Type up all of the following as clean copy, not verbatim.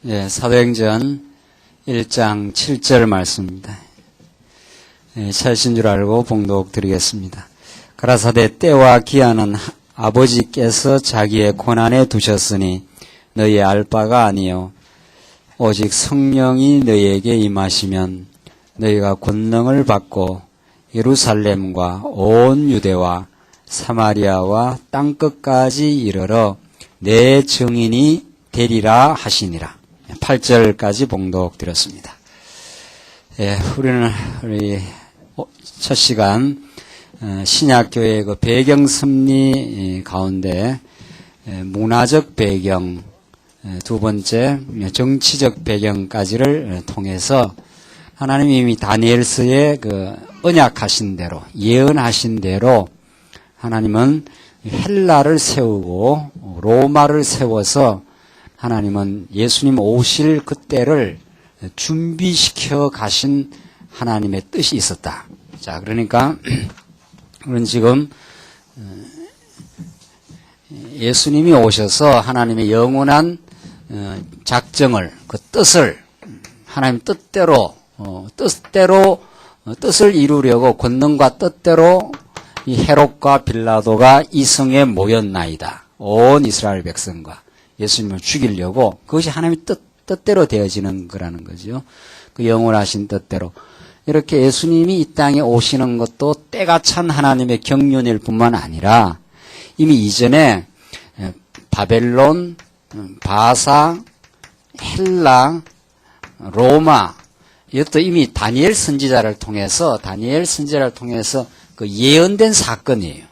사도행전 1장 7절 말씀입니다. 찾으신 줄 알고 봉독 드리겠습니다. 가라사대 때와 기한은 아버지께서 자기의 권한에 두셨으니 너희 알 바가 아니요 오직 성령이 너희에게 임하시면 너희가 권능을 받고 예루살렘과 온 유대와 사마리아와 땅끝까지 이르러 내 증인이 되리라 하시니라. 8절까지 봉독 드렸습니다. 우리 첫 시간 신약교회의 그 배경 섭리 가운데 문화적 배경, 두 번째 정치적 배경까지를 통해서 하나님이 이미 다니엘서에 그 언약하신 대로, 예언하신 대로 하나님은 헬라를 세우고 로마를 세워서 하나님은 예수님 오실 그때를 준비시켜 가신 하나님의 뜻이 있었다. 자, 그러니까 우리는 지금 예수님이 오셔서 하나님의 영원한 작정을, 그 뜻을 하나님 뜻대로 뜻을 이루려고 권능과 뜻대로 이 헤롯과 빌라도가 이 성에 모였나이다. 온 이스라엘 백성과 예수님을 죽이려고, 그것이 하나님의 뜻대로 되어지는 거라는 거죠. 그 영원하신 뜻대로. 이렇게 예수님이 이 땅에 오시는 것도 때가 찬 하나님의 경륜일 뿐만 아니라 이미 이전에 바벨론, 바사, 헬라, 로마, 이것도 이미 다니엘 선지자를 통해서 그 예언된 사건이에요.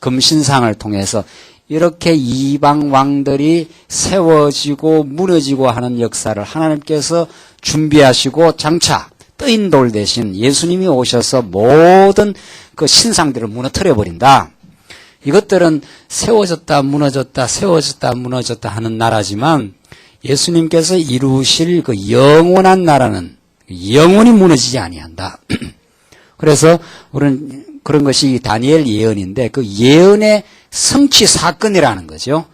금신상을 통해서 이렇게 이방 왕들이 세워지고 무너지고 하는 역사를 하나님께서 준비하시고 장차 뜨인 돌 대신 예수님이 오셔서 모든 그 신상들을 무너뜨려 버린다. 이것들은 세워졌다 무너졌다 세워졌다 무너졌다 하는 나라지만 예수님께서 이루실 그 영원한 나라는 영원히 무너지지 아니한다. 그래서 우리는 그런 것이 다니엘 예언인데 그 예언의 성취 사건이라는 거죠.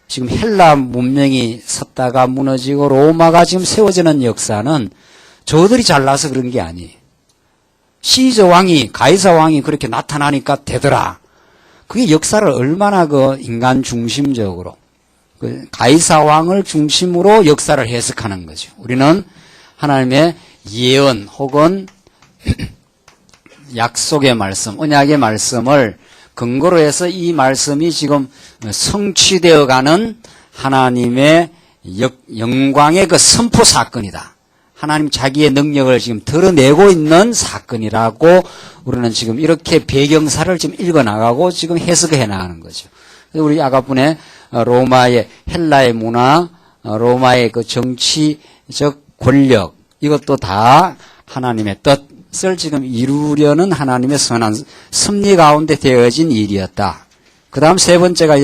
지금 헬라 문명이 섰다가 무너지고 로마가 지금 세워지는 역사는 저들이 잘나서 그런 게 아니에요. 시저 왕이, 가이사 왕이 그렇게 나타나니까 되더라. 그게 역사를 얼마나 그 인간 중심적으로, 그 가이사 왕을 중심으로 역사를 해석하는 거죠. 우리는 하나님의 예언 혹은 약속의 말씀, 언약의 말씀을 근거로 해서 이 말씀이 지금 성취되어 가는 하나님의 영광의 그 선포 사건이다. 하나님 자기의 능력을 지금 드러내고 있는 사건이라고 우리는 지금 이렇게 배경사를 지금 읽어나가고 지금 해석해 나가는 거죠. 우리 아까분에 로마의 헬라의 문화, 로마의 그 정치적 권력, 이것도 다 하나님의 뜻을 지금 이루려는 하나님의 선한 섭리 가운데 되어진 일이었다. 그 다음 세 번째가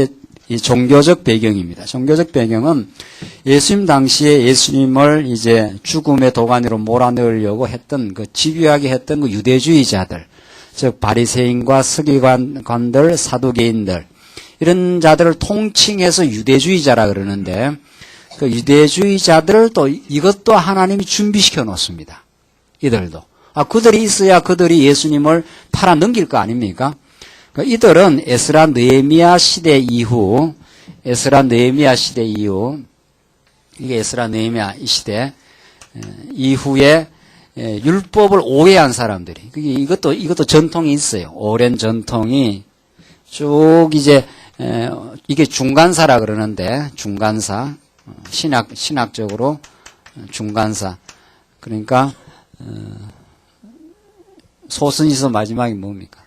이 종교적 배경입니다. 종교적 배경은 예수님 당시에 예수님을 이제 죽음의 도가니로 몰아넣으려고 했던 그 집요하게 했던 그 유대주의자들, 즉 바리새인과 서기관들, 사두개인들, 이런 자들을 통칭해서 유대주의자라 그러는데 그 유대주의자들을 또 이것도 하나님이 준비시켜 놓습니다. 이들도. 그들이 있어야 그들이 예수님을 팔아 넘길 거 아닙니까? 이들은 에스라 느헤미야 시대 이후, 이게 에스라 느헤미야 시대 이후에 율법을 오해한 사람들이, 이것도 전통이 있어요. 오랜 전통이 쭉 이제 이게 중간사라 그러는데, 중간사, 신학적으로 중간사. 그러니까 소선지서 마지막이 뭡니까?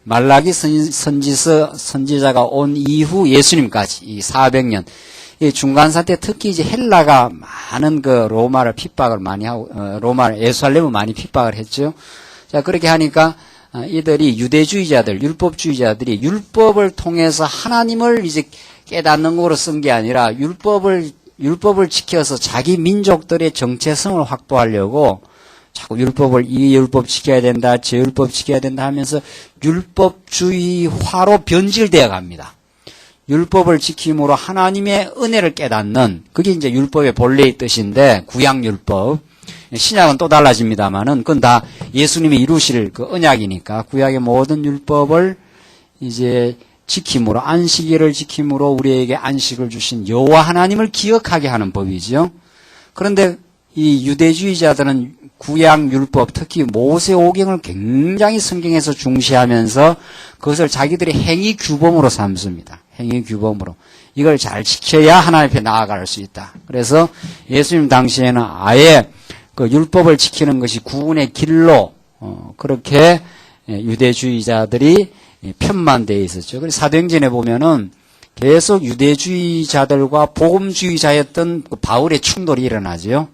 말라기 선지자가 온 이후 예수님까지 이 400년 이 중간사 때 특히 이제 헬라가 많은 그 로마를 핍박을 많이 하고 예루살렘을 많이 핍박을 했죠. 자, 그렇게 하니까 이들이 유대주의자들, 율법주의자들이 율법을 통해서 하나님을 이제 깨닫는 거로 쓴 게 아니라 율법을 지켜서 자기 민족들의 정체성을 확보하려고 자꾸 이 율법 지켜야 된다, 저 율법 지켜야 된다 하면서 율법주의화로 변질되어 갑니다. 율법을 지킴으로 하나님의 은혜를 깨닫는, 그게 이제 율법의 본래의 뜻인데, 구약율법. 신약은 또 달라집니다만은, 그건 다 예수님이 이루실 그 언약이니까, 구약의 모든 율법을 이제 지킴으로, 안식일을 지킴으로 우리에게 안식을 주신 여호와 하나님을 기억하게 하는 법이죠. 그런데 이 유대주의자들은 구약율법, 특히 모세오경을 굉장히 성경에서 중시하면서 그것을 자기들의 행위규범으로 삼습니다. 행위규범으로. 이걸 잘 지켜야 하나님 앞에 나아갈 수 있다. 그래서 예수님 당시에는 아예 그 율법을 지키는 것이 구원의 길로 그렇게 유대주의자들이 편만되어 있었죠. 그래서 사도행전에 보면은 계속 유대주의자들과 복음주의자였던 바울의 충돌이 일어나죠.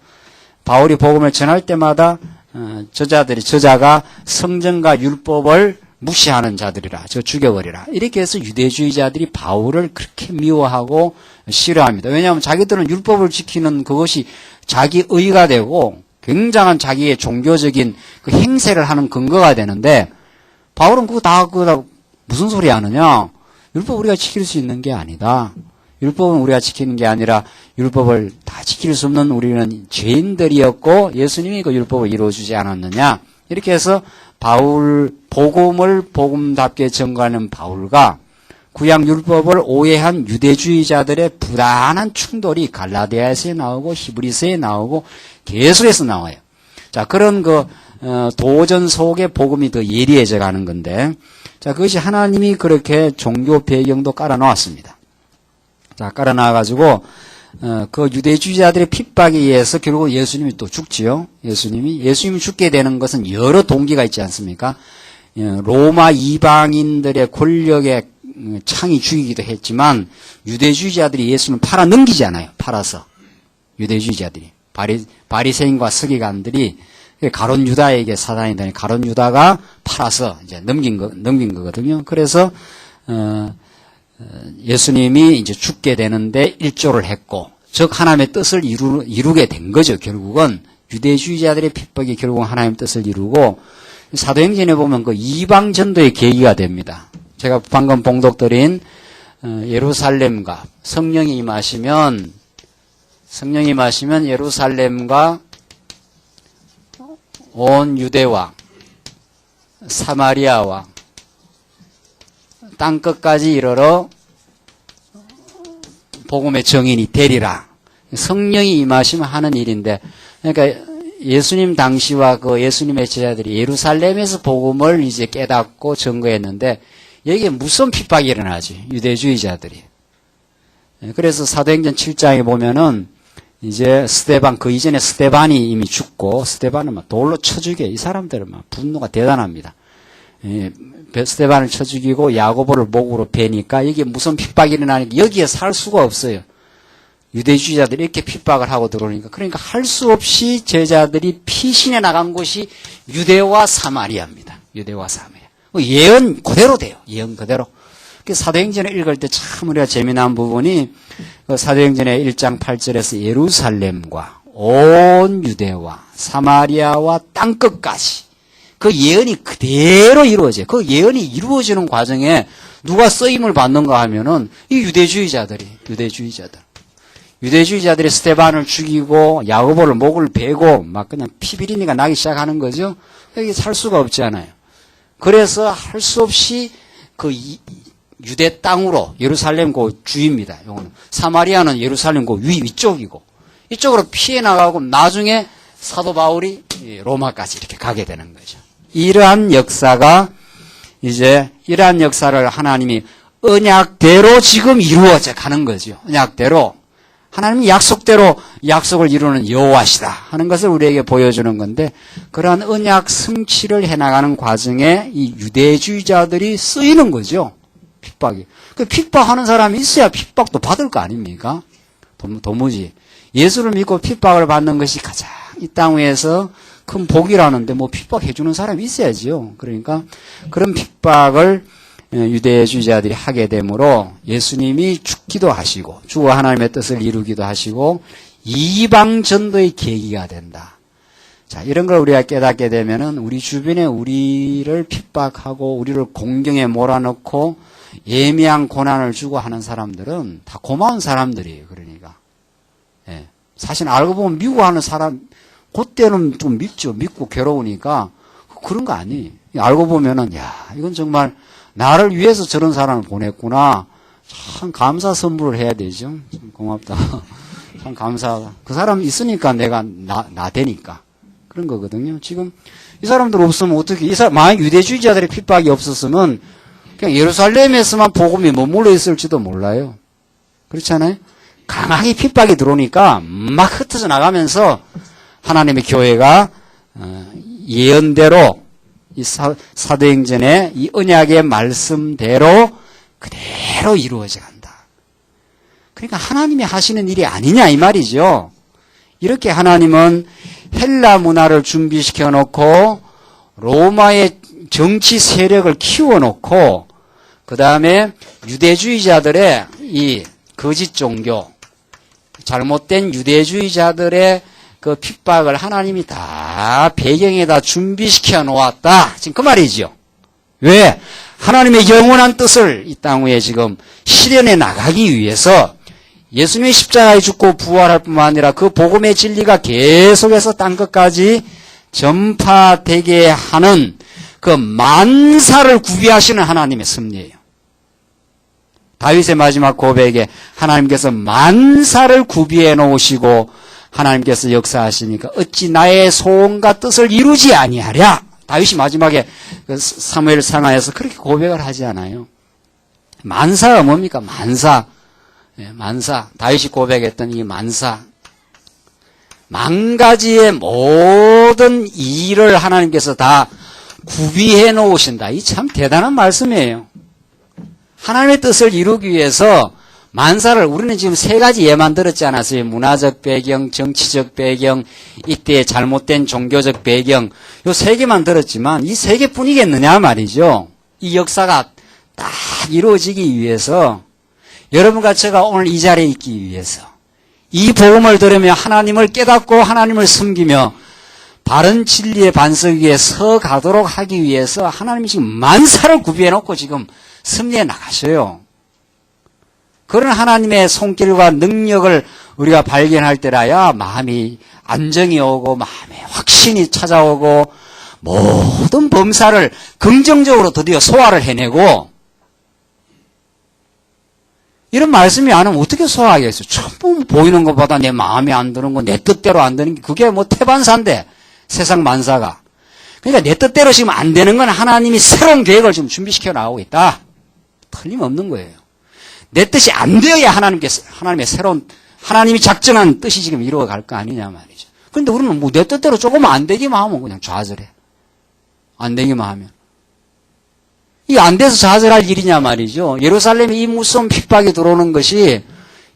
바울이 복음을 전할 때마다 저자가 성전과 율법을 무시하는 자들이라, 저 죽여버리라. 이렇게 해서 유대주의자들이 바울을 그렇게 미워하고 싫어합니다. 왜냐하면 자기들은 율법을 지키는 그것이 자기 의가 되고 굉장한 자기의 종교적인 그 행세를 하는 근거가 되는데, 바울은 그거 다 무슨 소리 하느냐? 율법 우리가 지킬 수 있는 게 아니다. 율법은 우리가 지키는 게 아니라 율법을 다 지킬 수 없는 우리는 죄인들이었고 예수님이 그 율법을 이루어주지 않았느냐. 이렇게 해서 복음을 복음답게 전가하는 바울과 구약 율법을 오해한 유대주의자들의 부단한 충돌이 갈라디아에서 나오고 히브리서에 나오고 계속해서 나와요. 자, 그런 도전 속에 복음이 더 예리해져 가는 건데, 자, 그것이 하나님이 그렇게 종교 배경도 깔아놓았습니다. 자, 깔아놔가지고, 그 유대주의자들의 핍박에 의해서 결국 예수님이 또 죽지요. 예수님이 죽게 되는 것은 여러 동기가 있지 않습니까? 로마 이방인들의 권력에 창이 죽이기도 했지만, 유대주의자들이 예수님을 팔아 넘기잖아요. 팔아서. 유대주의자들이. 바리새인과 서기관들이 가론 유다에게 사단이 되니 가론 유다가 팔아서 이제 넘긴 거거든요. 그래서, 예수님이 이제 죽게 되는데 일조를 했고, 즉 하나님의 뜻을 이루게 된 거죠. 결국은 유대주의자들의 핍박이 결국은 하나님의 뜻을 이루고, 사도행전에 보면 그 이방 전도의 계기가 됩니다. 제가 방금 봉독드린 예루살렘과 성령이 임하시면 예루살렘과 온 유대와 사마리아와 땅끝까지 이르러 복음의 정인이 되리라. 성령이 임하시면 하는 일인데, 그러니까 예수님 당시와 그 예수님의 제자들이 예루살렘에서 복음을 이제 깨닫고 증거했는데, 여기에 무슨 핍박이 일어나지? 유대주의자들이. 그래서 사도행전 7장에 보면은 이제 스데반, 그 이전에 스데반이 이미 죽고, 스데반을 막 돌로 쳐 죽여. 이 사람들은 막 분노가 대단합니다. 스데반을 쳐 죽이고 야고보를 목으로 베니까 이게 무슨 핍박이 일어나니까 여기에 살 수가 없어요. 유대주의자들이 이렇게 핍박을 하고 들어오니까. 그러니까 할 수 없이 제자들이 피신해 나간 곳이 유대와 사마리아입니다. 유대와 사마리아. 예언 그대로 돼요. 예언 그대로. 사도행전을 읽을 때 참 우리가 재미난 부분이 사도행전의 1장 8절에서 예루살렘과 온 유대와 사마리아와 땅끝까지 그 예언이 그대로 이루어져요. 그 예언이 이루어지는 과정에 누가 쓰임을 받는가 하면은 이 유대주의자들이 스데반을 죽이고 야고보를 목을 베고 막 그냥 피비린내가 나기 시작하는 거죠. 여기 살 수가 없잖아요. 그래서 할 수 없이 그 유대 땅으로, 예루살렘 그 주입니다. 요거는 사마리아는 예루살렘 그 위쪽이고 이쪽으로 피해 나가고 나중에 사도 바울이 로마까지 이렇게 가게 되는 거죠. 이러한 역사를 하나님이 언약대로 지금 이루어져 가는 거죠. 언약대로. 하나님이 약속대로 약속을 이루는 여호와시다 하는 것을 우리에게 보여주는 건데, 그러한 언약 성취를 해나가는 과정에 이 유대주의자들이 쓰이는 거죠. 핍박이. 그 핍박하는 사람이 있어야 핍박도 받을 거 아닙니까? 도무지. 예수를 믿고 핍박을 받는 것이 가장 이 땅 위에서 큰 복이라는데 뭐 핍박해주는 사람이 있어야지요. 그러니까 그런 핍박을 유대주의자들이 하게 되므로 예수님이 죽기도 하시고 주와 하나님의 뜻을 이루기도 하시고 이방 전도의 계기가 된다. 자, 이런 걸 우리가 깨닫게 되면은 우리 주변에 우리를 핍박하고 우리를 공경에 몰아넣고 예미한 고난을 주고 하는 사람들은 다 고마운 사람들이에요. 그러니까. 예. 사실 알고 보면 미워하는 사람, 그때는 좀 밉죠. 밉고 괴로우니까. 그런 거 아니에요. 알고 보면은, 야, 이건 정말 나를 위해서 저런 사람을 보냈구나. 참 감사 선물을 해야 되죠. 참 고맙다. 참 감사하다. 그 사람 있으니까 내가 나 되니까. 그런 거거든요. 지금 이 사람들 없으면 어떻게, 만약 유대주의자들의 핍박이 없었으면 그냥 예루살렘에서만 복음이 머물러 있을지도 몰라요. 그렇잖아요? 강하게 핍박이 들어오니까 막 흩어져 나가면서 하나님의 교회가 예언대로 이 사도행전의 이 언약의 말씀대로 그대로 이루어져 간다. 그러니까 하나님이 하시는 일이 아니냐 이 말이죠. 이렇게 하나님은 헬라 문화를 준비시켜 놓고 로마의 정치 세력을 키워 놓고 그 다음에 유대주의자들의 이 거짓 종교, 잘못된 유대주의자들의 그 핍박을 하나님이 다 배경에다 준비시켜 놓았다. 지금 그 말이죠. 왜? 하나님의 영원한 뜻을 이 땅 위에 지금 실현해 나가기 위해서 예수님이 십자가에 죽고 부활할 뿐만 아니라 그 복음의 진리가 계속해서 땅 끝까지 전파되게 하는 그 만사를 구비하시는 하나님의 섭리예요. 다윗의 마지막 고백에 하나님께서 만사를 구비해 놓으시고 하나님께서 역사하시니까 어찌 나의 소원과 뜻을 이루지 아니하랴. 다윗이 마지막에 그 사무엘 상하에서 그렇게 고백을 하지 않아요. 만사가 뭡니까? 만사. 만사. 다윗이 고백했던 이 만사. 만 가지의 모든 일을 하나님께서 다 구비해 놓으신다. 이 참 대단한 말씀이에요. 하나님의 뜻을 이루기 위해서 만사를, 우리는 지금 세 가지 예만 들었지 않았어요? 문화적 배경, 정치적 배경, 이때의 잘못된 종교적 배경. 요 세 개만 들었지만 이 세 개뿐이겠느냐 말이죠. 이 역사가 딱 이루어지기 위해서 여러분과 제가 오늘 이 자리에 있기 위해서 이 복음을 들으며 하나님을 깨닫고 하나님을 섬기며 바른 진리의 반석 위에 서 가도록 하기 위해서 하나님이 지금 만사를 구비해 놓고 지금 섭리해 나가셔요. 그런 하나님의 손길과 능력을 우리가 발견할 때라야 마음이 안정이 오고 마음에 확신이 찾아오고 모든 범사를 긍정적으로 드디어 소화를 해내고, 이런 말씀이 안 하면 어떻게 소화하겠어요? 전부 보이는 것보다 내 마음에 안 드는 거, 내 뜻대로 안 되는 게 그게 뭐 태반사인데, 세상 만사가. 그러니까 내 뜻대로 지금 안 되는 건 하나님이 새로운 계획을 지금 준비시켜 나가고 있다. 틀림없는 거예요. 내 뜻이 안 되어야 하나님의 새로운, 하나님이 작정한 뜻이 지금 이루어갈 거 아니냐 말이죠. 그런데 우리는 뭐 내 뜻대로 조금 안 되기만 하면 그냥 좌절해. 안 되기만 하면. 이 안 돼서 좌절할 일이냐 말이죠. 예루살렘에 이 무서운 핍박이 들어오는 것이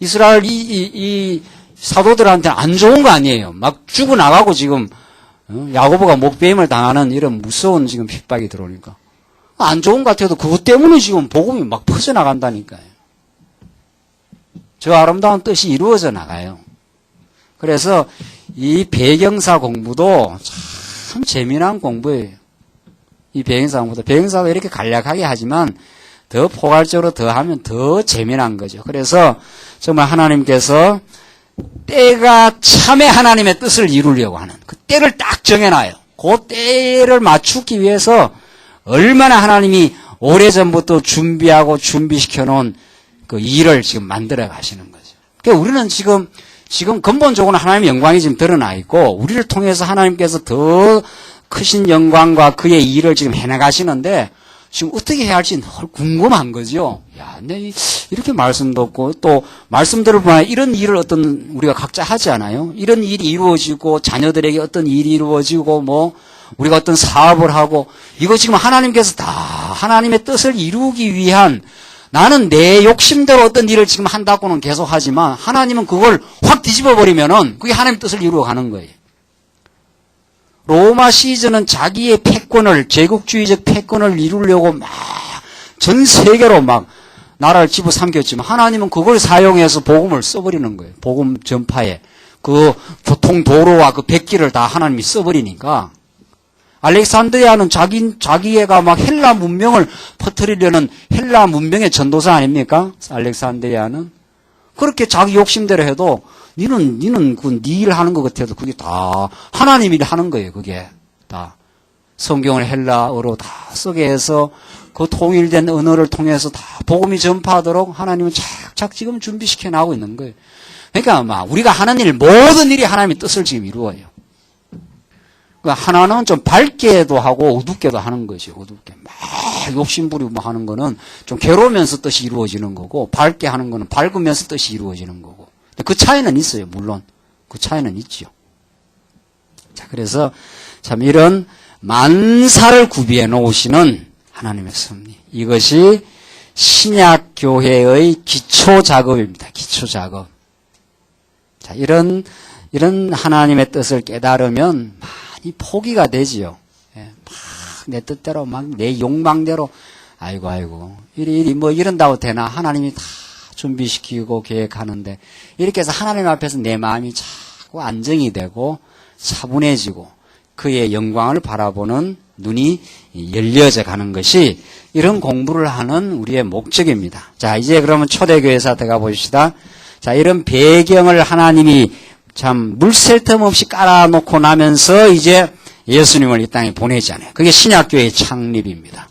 이스라엘 이 사도들한테는 안 좋은 거 아니에요. 막 죽어나가고 지금 야고보가 목배임을 당하는 이런 무서운 지금 핍박이 들어오니까. 안 좋은 것 같아도 그것 때문에 지금 복음이 막 퍼져나간다니까요. 저 아름다운 뜻이 이루어져 나가요. 그래서 이 배경사 공부도 참 재미난 공부예요. 이 배경사 공부도. 배경사도 이렇게 간략하게 하지만 더 포괄적으로 더 하면 더 재미난 거죠. 그래서 정말 하나님께서 때가 참에 하나님의 뜻을 이루려고 하는 그 때를 딱 정해놔요. 그 때를 맞추기 위해서 얼마나 하나님이 오래전부터 준비하고 준비시켜 놓은 그 일을 지금 만들어 가시는 거죠. 그러니까 우리는 지금 근본적으로 하나님의 영광이 지금 드러나 있고, 우리를 통해서 하나님께서 더 크신 영광과 그의 일을 지금 해나가시는데, 지금 어떻게 해야 할지 늘 궁금한 거죠. 야, 근데 이렇게 말씀도 없고, 또 말씀들을 보면 이런 일을 어떤 우리가 각자 하지 않아요? 이런 일이 이루어지고, 자녀들에게 어떤 일이 이루어지고, 뭐, 우리가 어떤 사업을 하고, 이거 지금 하나님께서 다 하나님의 뜻을 이루기 위한, 나는 내 욕심대로 어떤 일을 지금 한다고는 계속 하지만 하나님은 그걸 확 뒤집어 버리면은 그게 하나님의 뜻을 이루어 가는 거예요. 로마 시즌은 자기의 패권을, 제국주의적 패권을 이루려고 막 전 세계로 막 나라를 집어삼켰지만 하나님은 그걸 사용해서 복음을 써버리는 거예요. 복음 전파에. 그 교통 도로와 그 백기를 다 하나님이 써버리니까 알렉산드리아는 자기애가 막 헬라 문명을 퍼뜨리려는 헬라 문명의 전도사 아닙니까? 알렉산드리아는. 그렇게 자기 욕심대로 해도, 니는 그 니 일 하는 것 같아도 그게 다 하나님 일 하는 거예요, 그게. 다. 성경을 헬라어로 다 쓰게 해서 그 통일된 언어를 통해서 다 복음이 전파하도록 하나님은 착착 지금 준비시켜 나가고 있는 거예요. 그러니까 막 우리가 하는 일, 모든 일이 하나님의 뜻을 지금 이루어요. 그러니까 하나는 좀 밝게도 하고 어둡게도 하는 거죠. 어둡게. 막 욕심부리고 뭐 하는 거는 좀 괴로우면서 뜻이 이루어지는 거고, 밝게 하는 거는 밝으면서 뜻이 이루어지는 거고. 그 차이는 있어요, 물론. 그 차이는 있죠. 자, 그래서 참 이런 만사를 구비해 놓으시는 하나님의 섭리. 이것이 신약교회의 기초 작업입니다. 기초 작업. 자, 이런 하나님의 뜻을 깨달으면 많이 포기가 되지요. 예, 막 내 뜻대로, 막 내 욕망대로, 아이고, 뭐 이런다고 되나? 하나님이 다 준비시키고 계획하는데, 이렇게 해서 하나님 앞에서 내 마음이 자꾸 안정이 되고, 차분해지고, 그의 영광을 바라보는 눈이 열려져 가는 것이 이런 공부를 하는 우리의 목적입니다. 자, 이제 그러면 초대교회사 들어가 보십시다. 자, 이런 배경을 하나님이 참 물샐 틈 없이 깔아놓고 나면서 이제 예수님을 이 땅에 보내잖아요. 그게 신약교회의 창립입니다.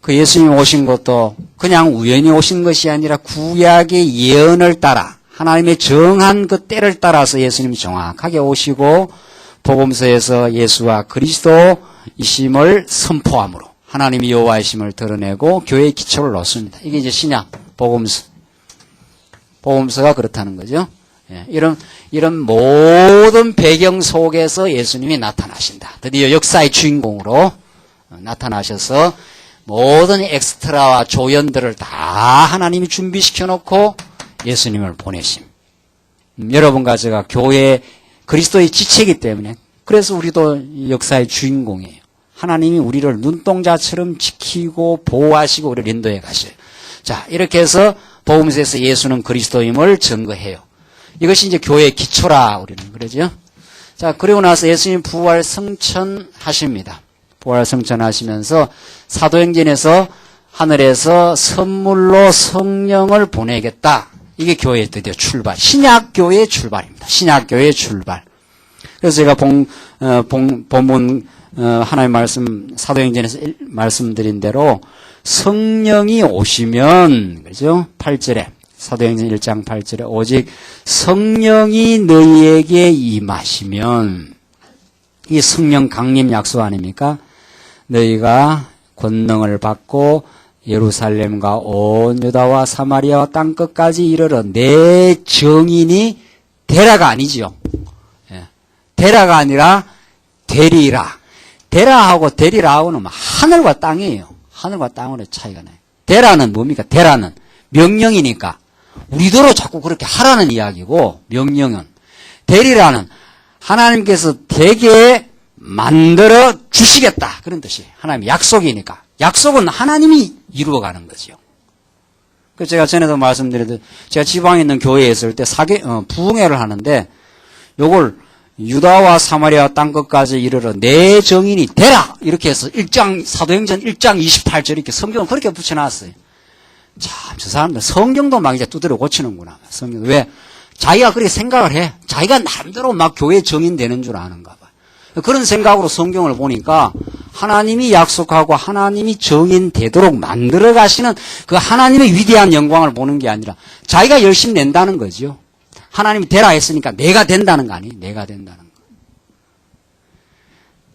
그 예수님 오신 것도 그냥 우연히 오신 것이 아니라 구약의 예언을 따라 하나님의 정한 그 때를 따라서 예수님이 정확하게 오시고 복음서에서 예수와 그리스도이심을 선포함으로 하나님이 여호와이심을 드러내고 교회의 기초를 놓습니다. 이게 이제 신약 복음서가 그렇다는 거죠. 예, 이런 모든 배경 속에서 예수님이 나타나신다. 드디어 역사의 주인공으로 나타나셔서 모든 엑스트라와 조연들을 다 하나님이 준비시켜 놓고 예수님을 보내심. 여러분과 제가 교회 그리스도의 지체이기 때문에 그래서 우리도 역사의 주인공이에요. 하나님이 우리를 눈동자처럼 지키고 보호하시고 우리를 인도해 가셔요. 자, 이렇게 해서 복음서에서 예수는 그리스도임을 증거해요. 이것이 이제 교회의 기초라 우리는 그러죠. 자, 그리고 나서 예수님 부활 승천하십니다. 부활 승천하시면서 사도행전에서 하늘에서 선물로 성령을 보내겠다. 이게 교회의 드디어 출발. 신약교회의 출발입니다. 신약교회의 출발. 그래서 제가 본문 하나님의 말씀 사도행전에서 말씀드린 대로 성령이 오시면 그죠? 8절에 사도행전 1장 8절에 오직 성령이 너희에게 임하시면 이 성령 강림 약속 아닙니까? 너희가 권능을 받고 예루살렘과 온 유다와 사마리아와 땅끝까지 이르러 내 증인이 되라가 아니지요. 예. 되라가 아니라 되리라. 되라하고 되리라하고는 하늘과 땅이에요. 하늘과 땅으로의 차이가 나요. 되라는 뭡니까? 되라는 명령이니까 우리도로 자꾸 그렇게 하라는 이야기고 명령은 되리라는 하나님께서 되게 만들어 주시겠다 그런 뜻이에요. 하나님의 약속이니까 약속은 하나님이 이루어가는 거죠. 그래서 제가 전에도 말씀드렸듯이 제가 지방에 있는 교회에 있을 때 부흥회를 하는데 요걸 유다와 사마리아 땅끝까지 이르러 내 정인이 되라 이렇게 해서 사도행전 1장 28절 이렇게 성경을 그렇게 붙여놨어요. 참, 저 사람들 성경도 막 이제 두드려 고치는구나. 성경. 왜? 자기가 그렇게 생각을 해. 자기가 나름대로 막 교회 정인 되는 줄 아는가 봐. 그런 생각으로 성경을 보니까 하나님이 약속하고 하나님이 정인 되도록 만들어 가시는 그 하나님의 위대한 영광을 보는 게 아니라 자기가 열심히 낸다는 거죠. 하나님이 되라 했으니까 내가 된다는 거 아니에요? 내가 된다는 거.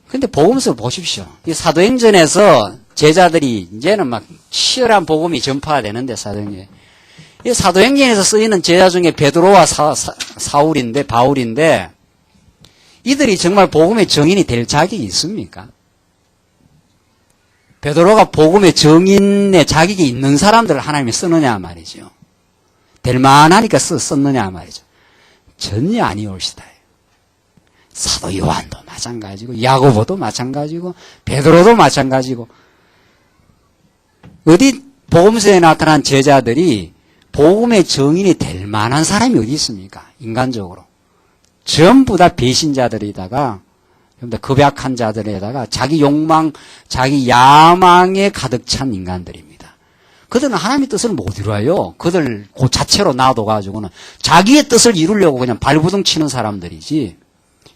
근데 복음서 보십시오. 이 사도행전에서 제자들이 이제는 막 치열한 복음이 전파가 되는데 사도행전. 이 사도행전에서 쓰이는 제자 중에 베드로와 바울인데 이들이 정말 복음의 정인이 될 자격이 있습니까? 베드로가 복음의 정인의 자격이 있는 사람들을 하나님이 쓰느냐 말이죠. 될 만하니까 썼느냐 말이죠. 전혀 아니올시다. 사도 요한도 마찬가지고 야고보도 마찬가지고 베드로도 마찬가지고 어디 복음서에 나타난 제자들이 복음의 정인이 될 만한 사람이 어디 있습니까? 인간적으로. 전부 다 배신자들이다가 그런데 급약한 자들에다가 자기 욕망, 자기 야망에 가득 찬 인간들입니다. 그들은 하나님의 뜻을 못 이루어요. 그들 그 자체로 놔둬가지고는 자기의 뜻을 이루려고 그냥 발부둥 치는 사람들이지.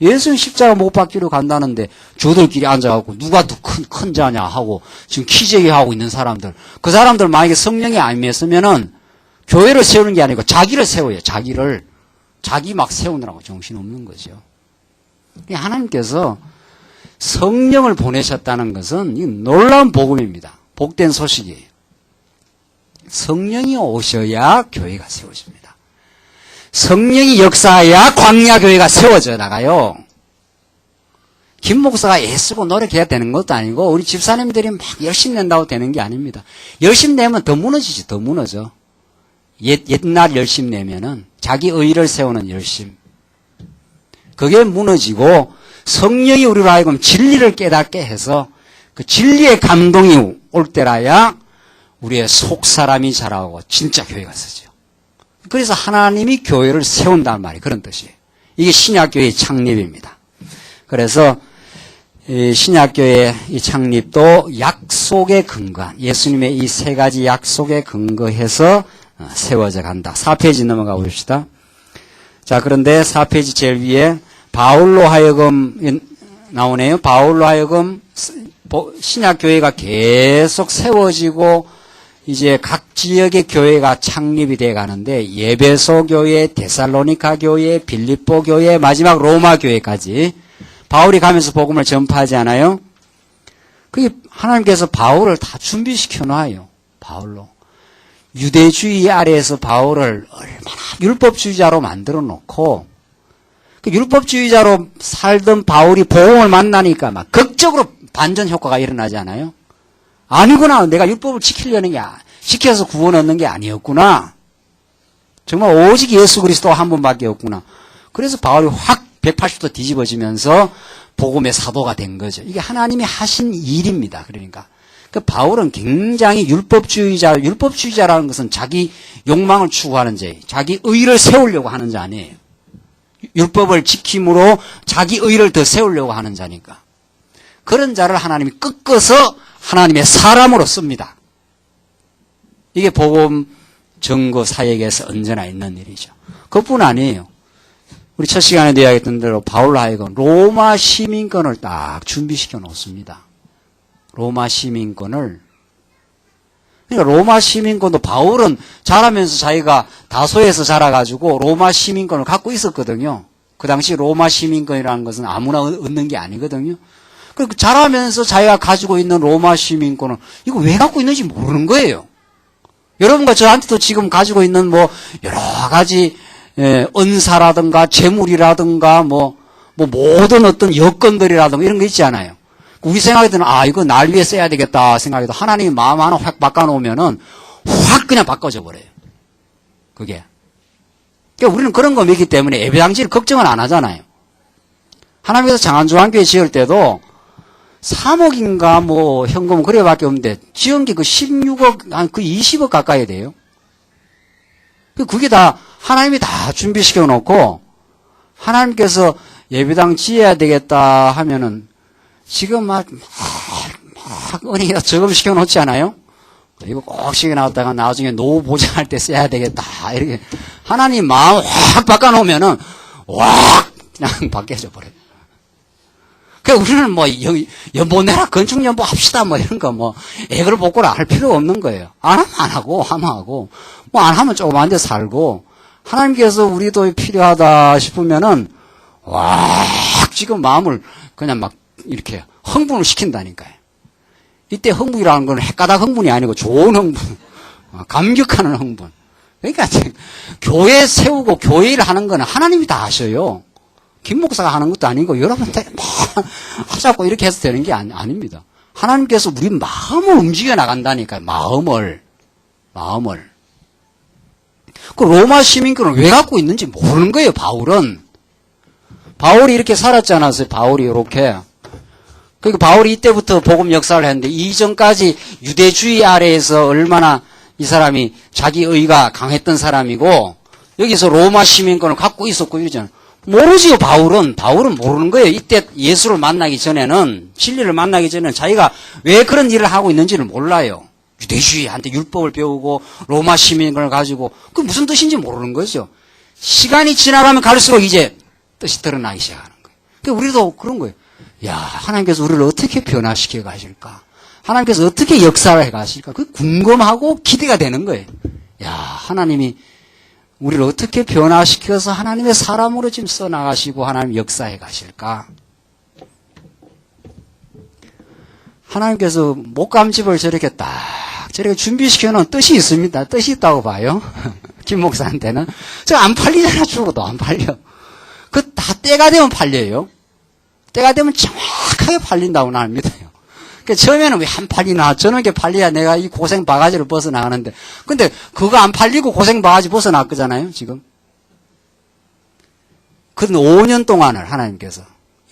예수는 십자가 못 박기로 간다는데 저들끼리 앉아갖고 누가 더 큰 자냐 하고 지금 키재기하고 있는 사람들. 그 사람들 만약에 성령이 안 임했으면은 교회를 세우는 게 아니고 자기를 세워요. 자기를. 자기 막 세우느라고 정신없는 거죠. 하나님께서 성령을 보내셨다는 것은 놀라운 복음입니다. 복된 소식이에요. 성령이 오셔야 교회가 세워집니다. 성령이 역사해야 광야교회가 세워져 나가요. 김 목사가 애쓰고 노력해야 되는 것도 아니고 우리 집사님들이 막 열심히 낸다고 되는 게 아닙니다. 열심히 내면 더 무너지지, 더 무너져. 옛날 열심히 내면은 자기 의를 세우는 열심. 그게 무너지고 성령이 우리로 하여금 진리를 깨닫게 해서 그 진리의 감동이 올 때라야 우리의 속 사람이 자라고 진짜 교회가 서죠. 그래서 하나님이 교회를 세운단 말이에요. 그런 뜻이에요. 이게 신약교회의 창립입니다. 그래서 신약교회의 이 창립도 약속에 근거한 예수님의 이 세 가지 약속에 근거해서 세워져 간다. 4페이지 넘어가 봅시다. 자, 그런데 4페이지 제일 위에 바울로 하여금 나오네요. 바울로 하여금 신약교회가 계속 세워지고 이제 각 지역의 교회가 창립이 돼 가는데 예배소 교회, 데살로니가 교회, 빌립보 교회, 마지막 로마 교회까지 바울이 가면서 복음을 전파하지 않아요? 그게 하나님께서 바울을 다 준비시켜 놔요. 바울로. 유대주의 아래에서 바울을 얼마나 율법주의자로 만들어 놓고 그 율법주의자로 살던 바울이 복음을 만나니까 막 극적으로 반전 효과가 일어나지 않아요? 아니구나. 내가 율법을 지키려는 게 지켜서 구원 얻는 게 아니었구나. 정말 오직 예수 그리스도 한 분밖에 없구나. 그래서 바울이 확 180도 뒤집어지면서 복음의 사도가 된 거죠. 이게 하나님이 하신 일입니다. 그러니까 그 바울은 굉장히 율법주의자라는 것은 자기 욕망을 추구하는 자, 자기 의를 세우려고 하는 자 아니에요. 율법을 지킴으로 자기 의를 더 세우려고 하는 자니까. 그런 자를 하나님이 꺾어서 하나님의 사람으로 씁니다. 이게 복음 증거 사역에서 언제나 있는 일이죠. 그뿐 아니에요. 우리 첫 시간에도 이야기했던 대로 바울로 하여금 로마 시민권을 딱 준비시켜 놓습니다. 로마 시민권을. 그러니까 로마 시민권도 바울은 자라면서 자기가 다소에서 자라가지고 로마 시민권을 갖고 있었거든요. 그 당시 로마 시민권이라는 것은 아무나 얻는 게 아니거든요. 그리고 자라면서 자기가 가지고 있는 로마 시민권을 이거 왜 갖고 있는지 모르는 거예요. 여러분과 저한테도 지금 가지고 있는 뭐 여러 가지 은사라든가 재물이라든가 뭐 모든 어떤 여건들이라든가 이런 거 있지 않아요. 우리 생각에는 이거 날 위해 써야 되겠다 생각해도 하나님이 마음 하나 확 바꿔놓으면은 확 그냥 바꿔져 버려요. 그게. 그러니까 우리는 그런 거 믿기 때문에 예배당지를 걱정을 안 하잖아요. 하나님께서 장안중앙교회 지을 때도 3억인가 뭐 현금 그래밖에 없는데 지은 게 그 16억 한 그 20억 가까이 돼요. 그게 다 하나님이 다 준비시켜 놓고 하나님께서 예배당 지어야 되겠다 하면은 지금 막 은행에다 저금 시켜 놓지 않아요? 이거 꼭 시켜 놨다가 나중에 노후 보장할 때 써야 되겠다 이렇게 하나님 마음 확 바꿔 놓으면은 확 그냥 바뀌어져 버려요. 그러니까 우리는 뭐 연보 내라 건축 연보 합시다 뭐 이런 거 뭐 애를 복구를 할 필요 없는 거예요. 안 하면 안 하고 하면 하고 뭐 안 하면 조그만 데 살고 하나님께서 우리도 필요하다 싶으면은 와 지금 마음을 그냥 막 이렇게 흥분을 시킨다니까요. 이때 흥분이라는 건 헷가닥 흥분이 아니고 좋은 흥분, 감격하는 흥분. 그러니까 교회 세우고 교회 일 하는 거는 하나님이 다 하셔요. 김 목사가 하는 것도 아니고 여러분들이 막 하자고 이렇게 해서 되는 게 아닙니다. 하나님께서 우리 마음을 움직여 나간다니까요. 마음을. 그 로마 시민권을 왜 갖고 있는지 모르는 거예요. 바울은. 바울이 이렇게 살았지 않았어요. 바울이 이렇게. 그러니까 바울이 이때부터 복음 역사를 했는데 이전까지 유대주의 아래에서 얼마나 이 사람이 자기 의가 강했던 사람이고 여기서 로마 시민권을 갖고 있었고 이러잖아요. 모르지요, 바울은. 바울은 모르는 거예요. 이때 예수를 만나기 전에는, 진리를 만나기 전에는 자기가 왜 그런 일을 하고 있는지를 몰라요. 유대주의한테 율법을 배우고 로마 시민을 가지고 그 무슨 뜻인지 모르는 거죠. 시간이 지나가면 갈수록 이제 뜻이 드러나기 시작하는 거예요. 그러니까 우리도 그런 거예요. 야, 하나님께서 우리를 어떻게 변화시켜 가실까? 하나님께서 어떻게 역사를 해 가실까? 그 궁금하고 기대가 되는 거예요. 야, 하나님이 우리를 어떻게 변화시켜서 하나님의 사람으로 지금 써나가시고 하나님 역사해 가실까? 하나님께서 목감집을 저렇게 저렇게 준비시켜 놓은 뜻이 있습니다. 뜻이 있다고 봐요. 김 목사한테는. 저 안 팔리잖아, 죽어도 안 팔려. 그 다 때가 되면 팔려요. 때가 되면 정확하게 팔린다고 나는 믿어요. 그러니까 처음에는 왜 안 팔리나? 저런 게 팔려야 내가 이 고생 바가지를 벗어나가는데. 근데 그거 안 팔리고 고생 바가지 벗어났거잖아요, 지금. 그 5년 동안을 하나님께서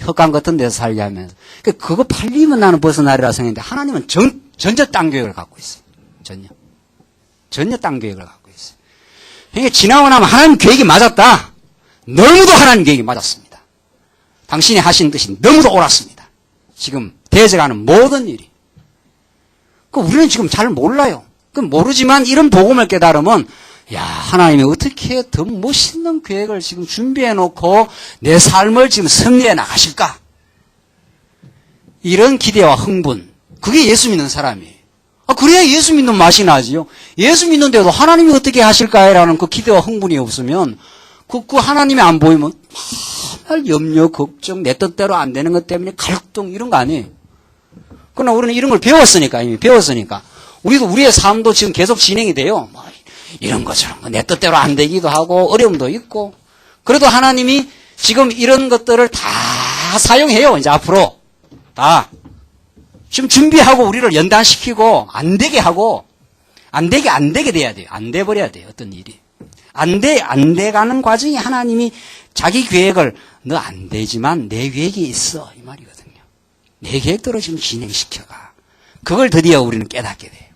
흑암 같은 데서 살게 하면서. 그거 팔리면 나는 벗어나리라 생각했는데 하나님은 전혀 딴 계획을 갖고 있어요. 전혀 딴 계획을 갖고 있어요. 그러니까 지나고 나면 하나님 계획이 맞았다. 너무도 하나님 계획이 맞았습니다. 당신이 하신 뜻이 너무도 옳았습니다. 지금 대적하는 모든 일이. 우리는 지금 잘 몰라요. 모르지만 이런 복음을 깨달으면 야, 하나님이 어떻게 더 멋있는 계획을 지금 준비해 놓고 내 삶을 지금 승리해 나가실까? 이런 기대와 흥분. 그게 예수 믿는 사람이에요. 그래야 예수 믿는 맛이 나지요. 예수 믿는데도 하나님이 어떻게 하실까라는 그 기대와 흥분이 없으면 그 하나님이 안 보이면 맨날 염려, 걱정, 내 뜻대로 안 되는 것 때문에 갈등 이런 거 아니에요. 그러나 우리는 이런 걸 배웠으니까, 이미 배웠으니까. 우리도 우리의 삶도 지금 계속 진행이 돼요. 이런 것처럼 내 뜻대로 안 되기도 하고 어려움도 있고. 그래도 하나님이 지금 이런 것들을 다 사용해요. 이제 앞으로 다 지금 준비하고 우리를 연단시키고 안 되게 하고 안 되게 돼야 돼요. 안 돼 버려야 돼요. 어떤 일이 안 돼가는 과정이 하나님이 자기 계획을 너 안 되지만 내 계획이 있어 이 말이거든요. 내 계획대로 지금 진행시켜가. 그걸 드디어 우리는 깨닫게 돼요.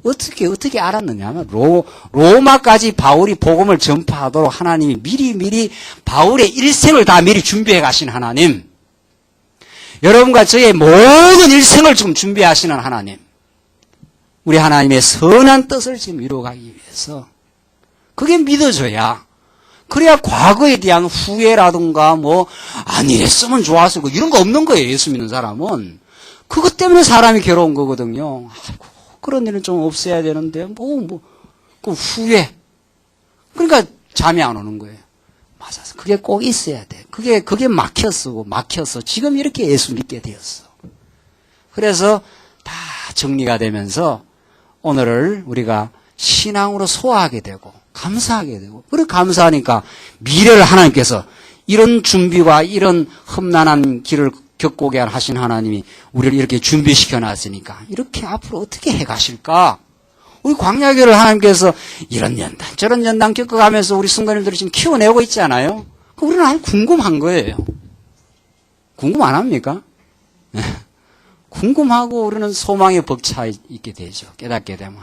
어떻게 알았느냐 하면, 로마까지 바울이 복음을 전파하도록 하나님이 미리 바울의 일생을 다 미리 준비해 가신 하나님. 여러분과 저의 모든 일생을 지금 준비하시는 하나님. 우리 하나님의 선한 뜻을 지금 이루어가기 위해서. 그게 믿어져야. 그래야 과거에 대한 후회라든가 안 이랬으면 좋았을 거 이런 거 없는 거예요. 예수 믿는 사람은. 그것 때문에 사람이 괴로운 거거든요. 아이고. 그런 일은 좀 없어야 되는데, 그 후회. 그러니까 잠이 안 오는 거예요. 맞아서. 그게 꼭 있어야 돼. 그게 막혔어. 지금 이렇게 예수 믿게 되었어. 그래서 다 정리가 되면서 오늘을 우리가 신앙으로 소화하게 되고, 감사하게 되고, 그리고 감사하니까 미래를 하나님께서 이런 준비와 이런 험난한 길을 겪고 오게 하신 하나님이 우리를 이렇게 준비시켜 놨으니까 이렇게 앞으로 어떻게 해 가실까? 우리 광야교를 하나님께서 이런 연단 저런 연단 겪어가면서 우리 순간님들을 지금 키워내고 있잖아요. 우리는 아주 궁금한 거예요. 궁금 안 합니까? 궁금하고 우리는 소망에 벅차 있게 되죠. 깨닫게 되면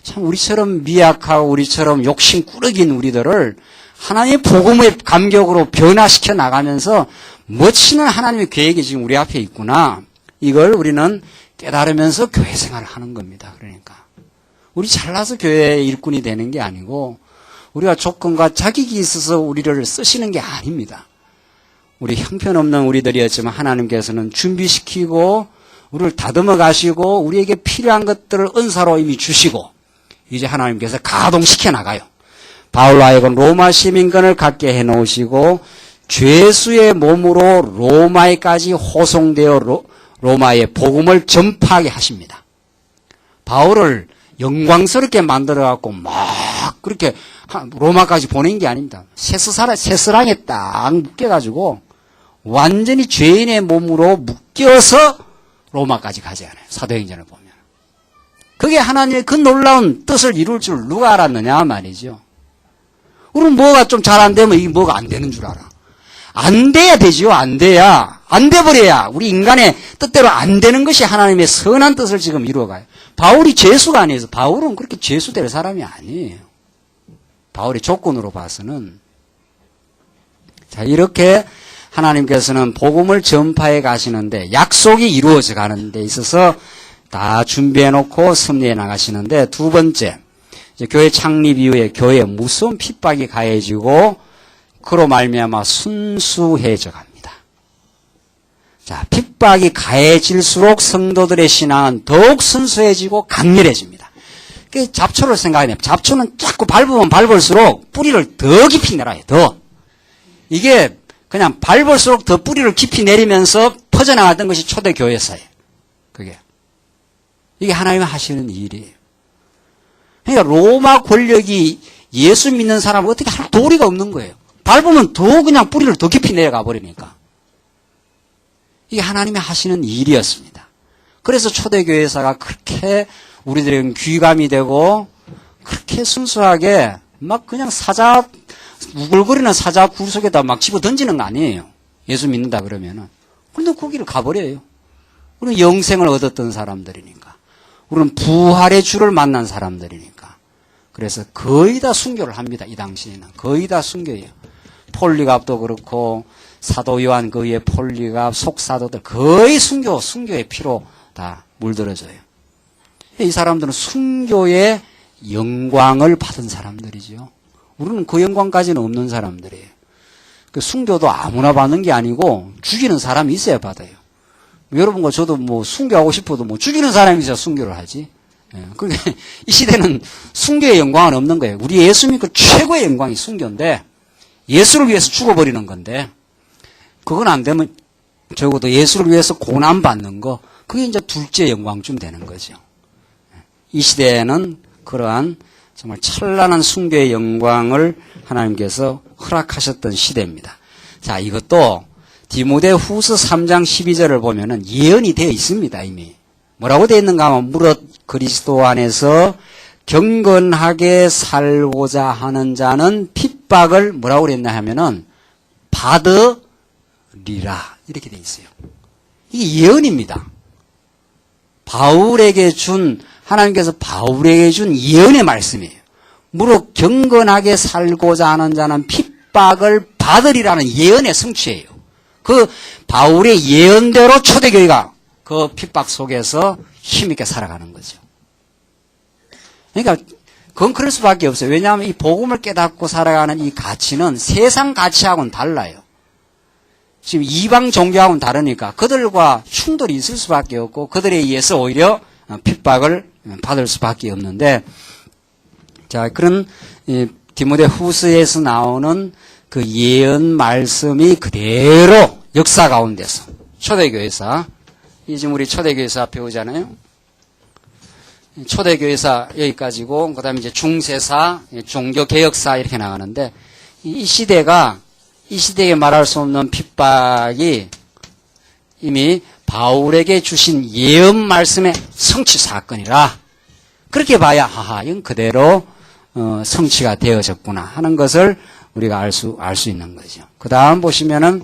참 우리처럼 미약하고 우리처럼 욕심 꾸러기인 우리들을 하나님의 복음의 감격으로 변화시켜 나가면서 멋지는 하나님의 계획이 지금 우리 앞에 있구나. 이걸 우리는 깨달으면서 교회 생활을 하는 겁니다. 그러니까 우리 잘나서 교회의 일꾼이 되는 게 아니고 우리가 조건과 자격이 있어서 우리를 쓰시는 게 아닙니다. 우리 형편없는 우리들이었지만 하나님께서는 준비시키고 우리를 다듬어 가시고 우리에게 필요한 것들을 은사로 이미 주시고 이제 하나님께서 가동시켜 나가요. 바울로 하여금 로마 시민권을 갖게 해놓으시고 죄수의 몸으로 로마에까지 호송되어 로마의 복음을 전파하게 하십니다. 바울을 영광스럽게 만들어갖고 막 그렇게 로마까지 보낸 게 아닙니다. 새스랑에 딱 묶여가지고 완전히 죄인의 몸으로 묶여서 로마까지 가지 않아요. 사도행전을 보면. 그게 하나님의 그 놀라운 뜻을 이룰 줄 누가 알았느냐 말이죠. 우리는 뭐가 좀 잘 안 되면 이게 뭐가 안 되는 줄 알아. 안 돼야 되지요. 안 돼야. 안 돼버려야. 우리 인간의 뜻대로 안 되는 것이 하나님의 선한 뜻을 지금 이루어가요. 바울이 죄수가 아니어서 바울은 그렇게 죄수될 사람이 아니에요. 바울의 조건으로 봐서는 자, 이렇게 하나님께서는 복음을 전파해 가시는데 약속이 이루어져 가는 데 있어서 다 준비해 놓고 섭리해 나가시는데 두 번째, 이제 교회 창립 이후에 교회에 무서운 핍박이 가해지고 그로 말미암아 순수해져 갑니다. 자, 핍박이 가해질수록 성도들의 신앙은 더욱 순수해지고 강렬해집니다. 그 잡초를 생각해요. 잡초는 자꾸 밟으면 밟을수록 뿌리를 더 깊이 내려요. 더. 이게 그냥 밟을수록 더 뿌리를 깊이 내리면서 퍼져나갔던 것이 초대 교회사예요. 그게. 이게 하나님이 하시는 일이에요. 그러니까 로마 권력이 예수 믿는 사람을 어떻게 할 도리가 없는 거예요. 밟으면 더 그냥 뿌리를 더 깊이 내려가 버리니까. 이게 하나님이 하시는 일이었습니다. 그래서 초대교회사가 그렇게 우리들에게는 귀감이 되고 그렇게 순수하게 막 그냥 사자, 우글거리는 사자 굴 속에다 막 집어 던지는 거 아니에요. 예수 믿는다 그러면은. 그런데 거기를 가버려요. 우리는 영생을 얻었던 사람들이니까. 우리는 부활의 주를 만난 사람들이니까. 그래서 거의 다 순교를 합니다. 이 당시에는. 거의 다 순교예요. 폴리갑도 그렇고 사도 요한 그 위에 폴리갑, 속사도들 거의 순교의 피로 다 물들어져요. 이 사람들은 순교의 영광을 받은 사람들이죠. 우리는 그 영광까지는 없는 사람들이에요. 그 순교도 아무나 받는 게 아니고 죽이는 사람이 있어야 받아요. 여러분과 저도 뭐 순교하고 싶어도 뭐 죽이는 사람이 있어야 순교를 하지. 예, 그러니까 이 시대는 순교의 영광은 없는 거예요. 우리 예수 믿고 최고의 영광이 순교인데 예수를 위해서 죽어버리는 건데 그건 안 되면 적어도 예수를 위해서 고난받는 거 그게 이제 둘째 영광쯤 되는 거죠. 이 시대에는 그러한 정말 찬란한 순교의 영광을 하나님께서 허락하셨던 시대입니다. 자, 이것도 디모데후서 3장 12절을 보면은 예언이 되어 있습니다. 이미. 뭐라고 되어 있는가 하면 무릇 그리스도 안에서 경건하게 살고자 하는 자는 핍박을 뭐라고 그랬나 하면은 받으리라 이렇게 되어 있어요. 이게 예언입니다. 하나님께서 바울에게 준 예언의 말씀이에요. 무릇 경건하게 살고자 하는 자는 핍박을 받으리라는 예언의 성취예요. 그 바울의 예언대로 초대교회가 그 핍박 속에서 힘있게 살아가는 거죠. 그러니까 그건 그럴 수밖에 없어요. 왜냐하면 이 복음을 깨닫고 살아가는 이 가치는 세상 가치하고는 달라요. 지금 이방 종교하고는 다르니까 그들과 충돌이 있을 수밖에 없고 그들에 의해서 오히려 핍박을 받을 수밖에 없는데, 자, 그런 디모데후서에서 나오는 그 예언 말씀이 그대로 역사 가운데서 초대교회사, 지금 우리 초대교회사 배우잖아요. 초대교회사 여기까지고 그다음에 이제 중세사, 종교개혁사 이렇게 나가는데 이 시대에 말할 수 없는 핍박이 이미 바울에게 주신 예언 말씀의 성취 사건이라 그렇게 봐야 이건 그대로 성취가 되어졌구나 하는 것을 우리가 알 수 있는 거죠. 그 다음 보시면은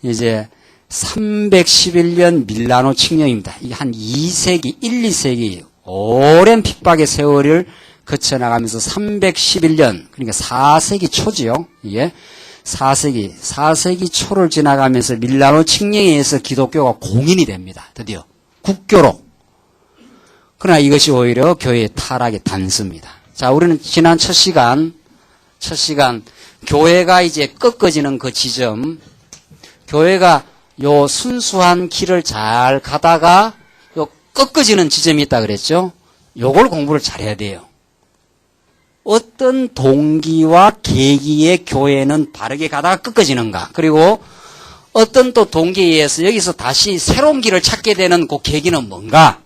이제 311년 밀라노 칙령입니다. 한 2세기, 1, 2세기 오랜 핍박의 세월을 거쳐나가면서 311년, 그러니까 4세기 초지요. 이게 4세기 초를 지나가면서 밀라노 칙령에 의해서 기독교가 공인이 됩니다. 드디어. 국교로. 그러나 이것이 오히려 교회의 타락의 단서입니다. 자, 우리는 지난 첫 시간 교회가 이제 꺾어지는 그 지점, 교회가 요 순수한 길을 잘 가다가 요 꺾어지는 지점이 있다 그랬죠? 요걸 공부를 잘해야 돼요. 어떤 동기와 계기에 교회는 바르게 가다가 꺾어지는가? 그리고 어떤 또 동기에 의해서 여기서 다시 새로운 길을 찾게 되는 그 계기는 뭔가?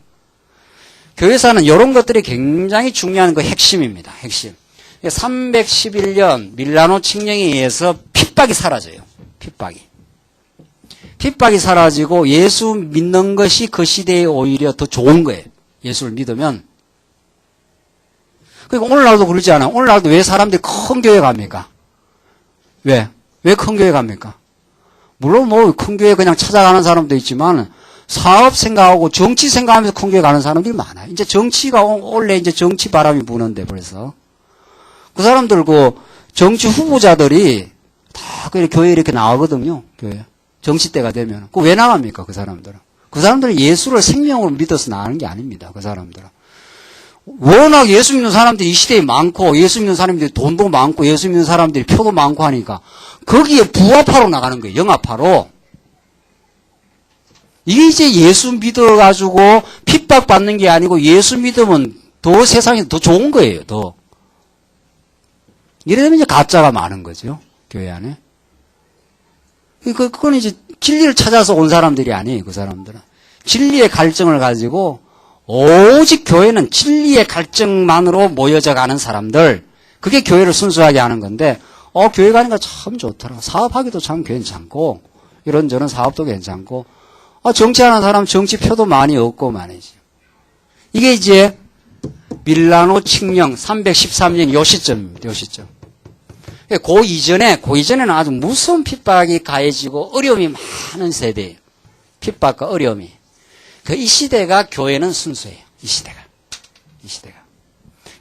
교회사는 이런 것들이 굉장히 중요한 그 핵심입니다. 핵심. 311년 밀라노 칙령에 의해서 핍박이 사라져요. 핍박이 사라지고 예수 믿는 것이 그 시대에 오히려 더 좋은 거예요. 예수를 믿으면. 그러니까 오늘날도 그러지 않아요. 오늘날도 왜 사람들이 큰 교회 갑니까? 왜 큰 교회 갑니까? 물론 뭐 큰 교회 그냥 찾아가는 사람도 있지만 사업 생각하고 정치 생각하면서 큰 교회 가는 사람들이 많아요. 이제 정치가 원래 이제 정치 바람이 부는데 벌써 그 사람들 그 정치 후보자들이 다 교회 이렇게 나가거든요. 교회. 정치 때가 되면. 그 왜 나갑니까? 그 사람들은. 그 사람들은 예수를 생명으로 믿어서 나가는 게 아닙니다. 그 사람들은. 워낙 예수 믿는 사람들이 이 시대에 많고, 예수 믿는 사람들이 돈도 많고, 예수 믿는 사람들이 표도 많고 하니까, 거기에 부합하러 나가는 거예요. 영합하러. 이게 이제 예수 믿어가지고 핍박받는 게 아니고, 예수 믿으면 더 세상에 더 좋은 거예요. 더. 이래 되면 이제 가짜가 많은 거죠. 교회 안에. 그건 이제 진리를 찾아서 온 사람들이 아니에요. 그 사람들은. 진리의 갈증을 가지고 오직 교회는 진리의 갈증만으로 모여져 가는 사람들. 그게 교회를 순수하게 하는 건데 교회 가니까 참 좋더라. 사업하기도 참 괜찮고 이런저런 사업도 괜찮고 정치하는 사람 정치표도 많이 얻고 말이지. 이게 이제 밀라노 칙령 313년 요 시점입니다. 요 시점. 그 이전에는 아주 무서운 핍박이 가해지고 어려움이 많은 세대예요. 핍박과 어려움이. 이 시대가 교회는 순수해요. 이 시대가.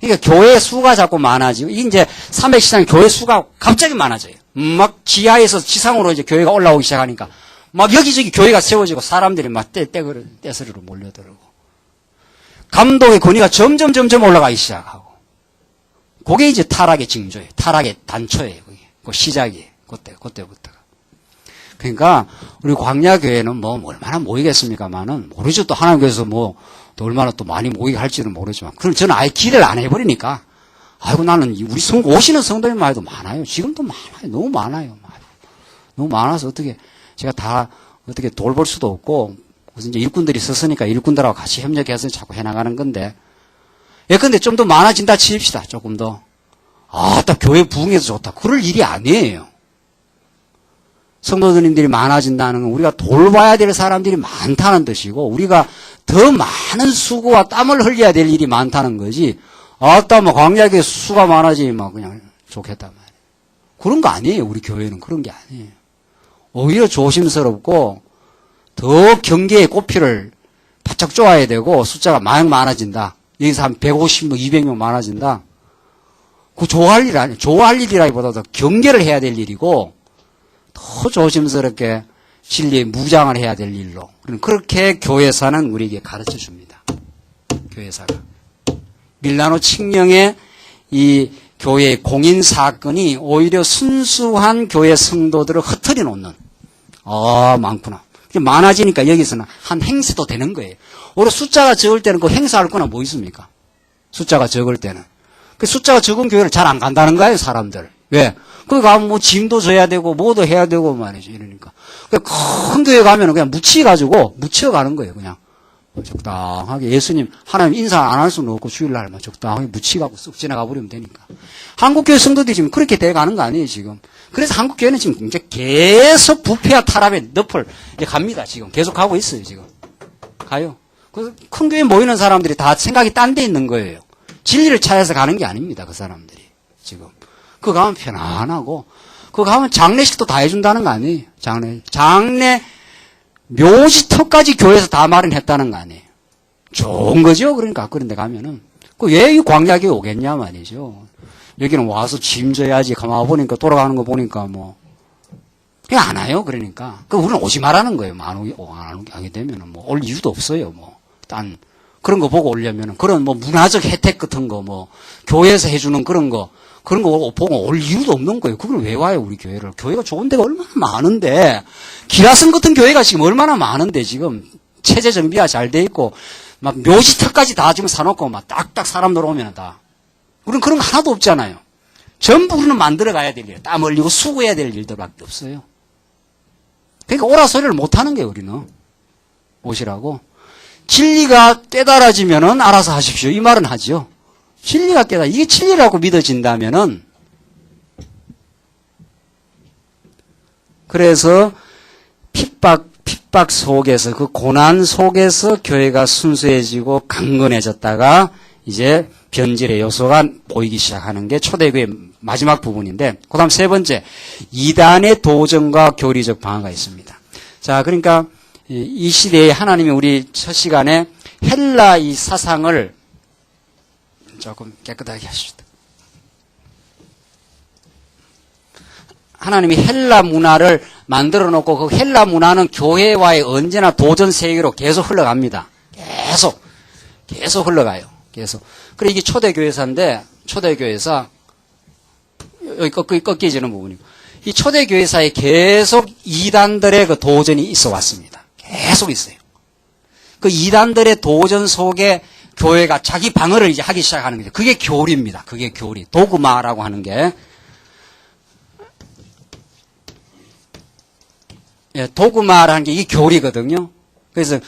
그러니까 교회 수가 자꾸 많아지고, 이제 300시장 교회 수가 갑자기 많아져요. 막 지하에서 지상으로 이제 교회가 올라오기 시작하니까, 막 여기저기 교회가 세워지고 사람들이 막 떼서리로 몰려들고. 감독의 권위가 점점 올라가기 시작하고. 그게 이제 타락의 징조예요. 타락의 단초예요. 그게. 그 시작이에요. 그때부터가. 그러니까 우리 광야교회는 뭐 얼마나 모이겠습니까만은 모르죠. 또 하나님께서 또 얼마나 또 많이 모이게 할지는 모르지만. 그럼 저는 아예 기대를 안 해버리니까. 아이고 나는 우리 오시는 성도님만 해도 많아요. 지금도 많아요. 너무 많아요. 너무 많아서 제가 다 어떻게 돌볼 수도 없고. 그래서 이제 일꾼들이 있었으니까 일꾼들하고 같이 협력해서 자꾸 해나가는 건데. 근데 좀 더 많아진다 칩시다. 조금 더. 딱 교회 부흥해서 좋다. 그럴 일이 아니에요. 성도님들이 많아진다는 건 우리가 돌봐야 될 사람들이 많다는 뜻이고, 우리가 더 많은 수고와 땀을 흘려야 될 일이 많다는 거지, 광야교회 수가 많아지면 그냥 좋겠단 말이에요. 그런 거 아니에요. 우리 교회는 그런 게 아니에요. 오히려 조심스럽고, 더 경계의 꽃피를 바짝 쪼아야 되고, 숫자가 많아진다. 여기서 한 150명, 200명 많아진다. 그 좋아할 일 아니에요. 좋아할 일이라기보다도 경계를 해야 될 일이고, 더 조심스럽게 진리에 무장을 해야 될 일로. 그렇게 교회사는 우리에게 가르쳐 줍니다. 교회사가. 밀라노 칙령의 이 교회의 공인 사건이 오히려 순수한 교회 성도들을 흩어려 놓는. 많구나. 많아지니까 여기서는 한 행세도 되는 거예요. 오히려 숫자가 적을 때는 그 행사할 거나 뭐 있습니까? 숫자가 적을 때는. 그 숫자가 적은 교회를 잘 안 간다는 거예요, 사람들. 왜? 거기 가면 짐도 져야 되고, 뭐도 해야 되고 말이죠. 이러니까. 큰 교회 가면 그냥 묻혀가는 거예요, 그냥. 적당하게. 예수님, 하나님 인사 안 할 수는 없고, 주일날만 적당하게 묻히가고 쑥 지나가 버리면 되니까. 한국교회 성도들이 지금 그렇게 돼가는 거 아니에요, 지금. 그래서 한국교회는 지금 이제 계속 부패와 타락의 늪을 이제 갑니다, 지금. 계속 가고 있어요, 지금. 가요. 그래서 큰 교회 모이는 사람들이 다 생각이 딴 데 있는 거예요. 진리를 찾아서 가는 게 아닙니다, 그 사람들이. 지금. 그거 가면 편안하고, 그거 가면 장례식도 다 해준다는 거 아니에요. 장례, 묘지터까지 교회에서 다 마련했다는 거 아니에요. 좋은 거죠? 그러니까, 그런데 가면은. 왜 이 광야교회 오겠냐 말이죠. 여기는 와서 짐져야지. 가만 보니까, 돌아가는 거 보니까 그냥 안 와요. 그러니까. 우리는 오지 말라는 거예요. 안 오게 되면은 올 이유도 없어요. 그런 거 보고 오려면은, 그런 문화적 혜택 같은 거, 교회에서 해주는 그런 거 보고 올 이유도 없는 거예요. 그걸 왜 와요, 우리 교회를. 교회가 좋은 데가 얼마나 많은데, 기라성 같은 교회가 지금 얼마나 많은데, 지금, 체제 정비가 잘 돼 있고, 묘지터까지 다 지금 사놓고, 딱딱 사람 들어오면 다. 우리는 그런 거 하나도 없잖아요. 전부 우리는 만들어 가야 될 일, 땀 흘리고 수고해야 될 일들밖에 없어요. 그러니까 오라 소리를 못 하는 거예요, 우리는. 오시라고. 진리가 깨달아지면은 알아서 하십시오. 이 말은 하죠. 진리가 이게 진리라고 믿어진다면은, 그래서 핍박 속에서, 그 고난 속에서 교회가 순수해지고 강건해졌다가 이제 변질의 요소가 보이기 시작하는 게 초대교회 마지막 부분인데, 그 다음 세 번째, 이단의 도전과 교리적 방어가 있습니다. 자, 그러니까 이 시대에 하나님이 우리 첫 시간에 헬라 이 사상을 조금 깨끗하게 하십시다. 하나님이 헬라 문화를 만들어 놓고 그 헬라 문화는 교회와의 언제나 도전 세계로 계속 흘러갑니다. 계속 흘러가요. 계속. 그래 이게 초대교회사인데 초대교회사 여기 꺾여지는 부분이고 이 초대교회사에 계속 이단들의 그 도전이 있어 왔습니다. 계속 있어요. 그 이단들의 도전 속에 교회가 자기 방어를 이제 하기 시작하는 거죠. 그게 교리입니다. 그게 교리. 도그마라고 하는 게. 예, 도그마라는 게 이 교리거든요. 그래서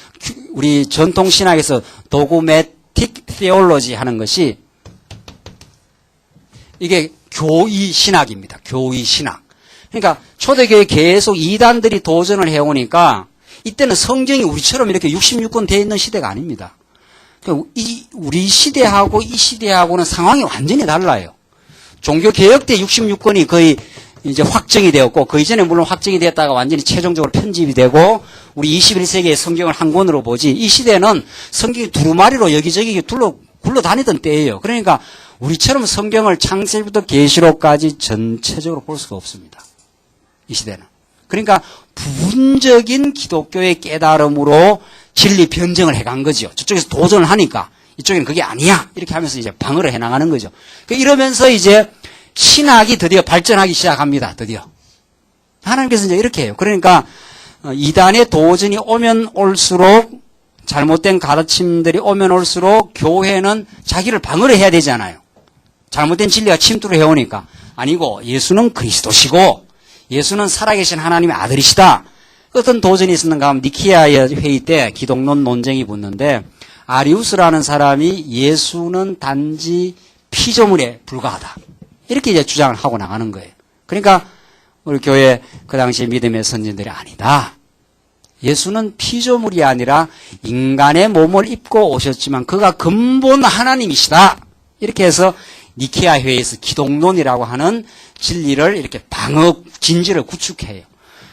우리 전통신학에서 도그매틱 테올로지 하는 것이 이게 교의신학입니다. 교의신학. 그러니까 초대교회 계속 이단들이 도전을 해오니까 이때는 성경이 우리처럼 이렇게 66권 되어 있는 시대가 아닙니다. 그러니까 우리 시대하고 이 시대하고는 상황이 완전히 달라요. 종교개혁 때 66권이 거의 이제 확정이 되었고, 그 이전에 물론 확정이 됐다가 완전히 최종적으로 편집이 되고, 우리 21세기의 성경을 한 권으로 보지, 이 시대는 성경이 두루마리로 여기저기 굴러다니던 때예요. 그러니까 우리처럼 성경을 창세기부터 계시록까지 전체적으로 볼 수가 없습니다. 이 시대는. 그러니까 부분적인 기독교의 깨달음으로 진리 변증을 해간 거죠. 저쪽에서 도전을 하니까 이쪽에는 그게 아니야 이렇게 하면서 이제 방어를 해나가는 거죠. 이러면서 이제 신학이 드디어 발전하기 시작합니다. 드디어 하나님께서 이제 이렇게 해요. 그러니까 이단의 도전이 오면 올수록 잘못된 가르침들이 오면 올수록 교회는 자기를 방어를 해야 되잖아요. 잘못된 진리가 침투를 해오니까 아니고 예수는 그리스도시고 예수는 살아계신 하나님의 아들이시다. 어떤 도전이 있었는가 하면 니키아 회의 때 기독론 논쟁이 붙는데 아리우스라는 사람이 예수는 단지 피조물에 불과하다. 이렇게 이제 주장을 하고 나가는 거예요. 그러니까 우리 교회 그 당시 믿음의 선진들이 아니다. 예수는 피조물이 아니라 인간의 몸을 입고 오셨지만 그가 근본 하나님이시다. 이렇게 해서 니키아 회의에서 기독론이라고 하는 진리를 이렇게 진지를 구축해요.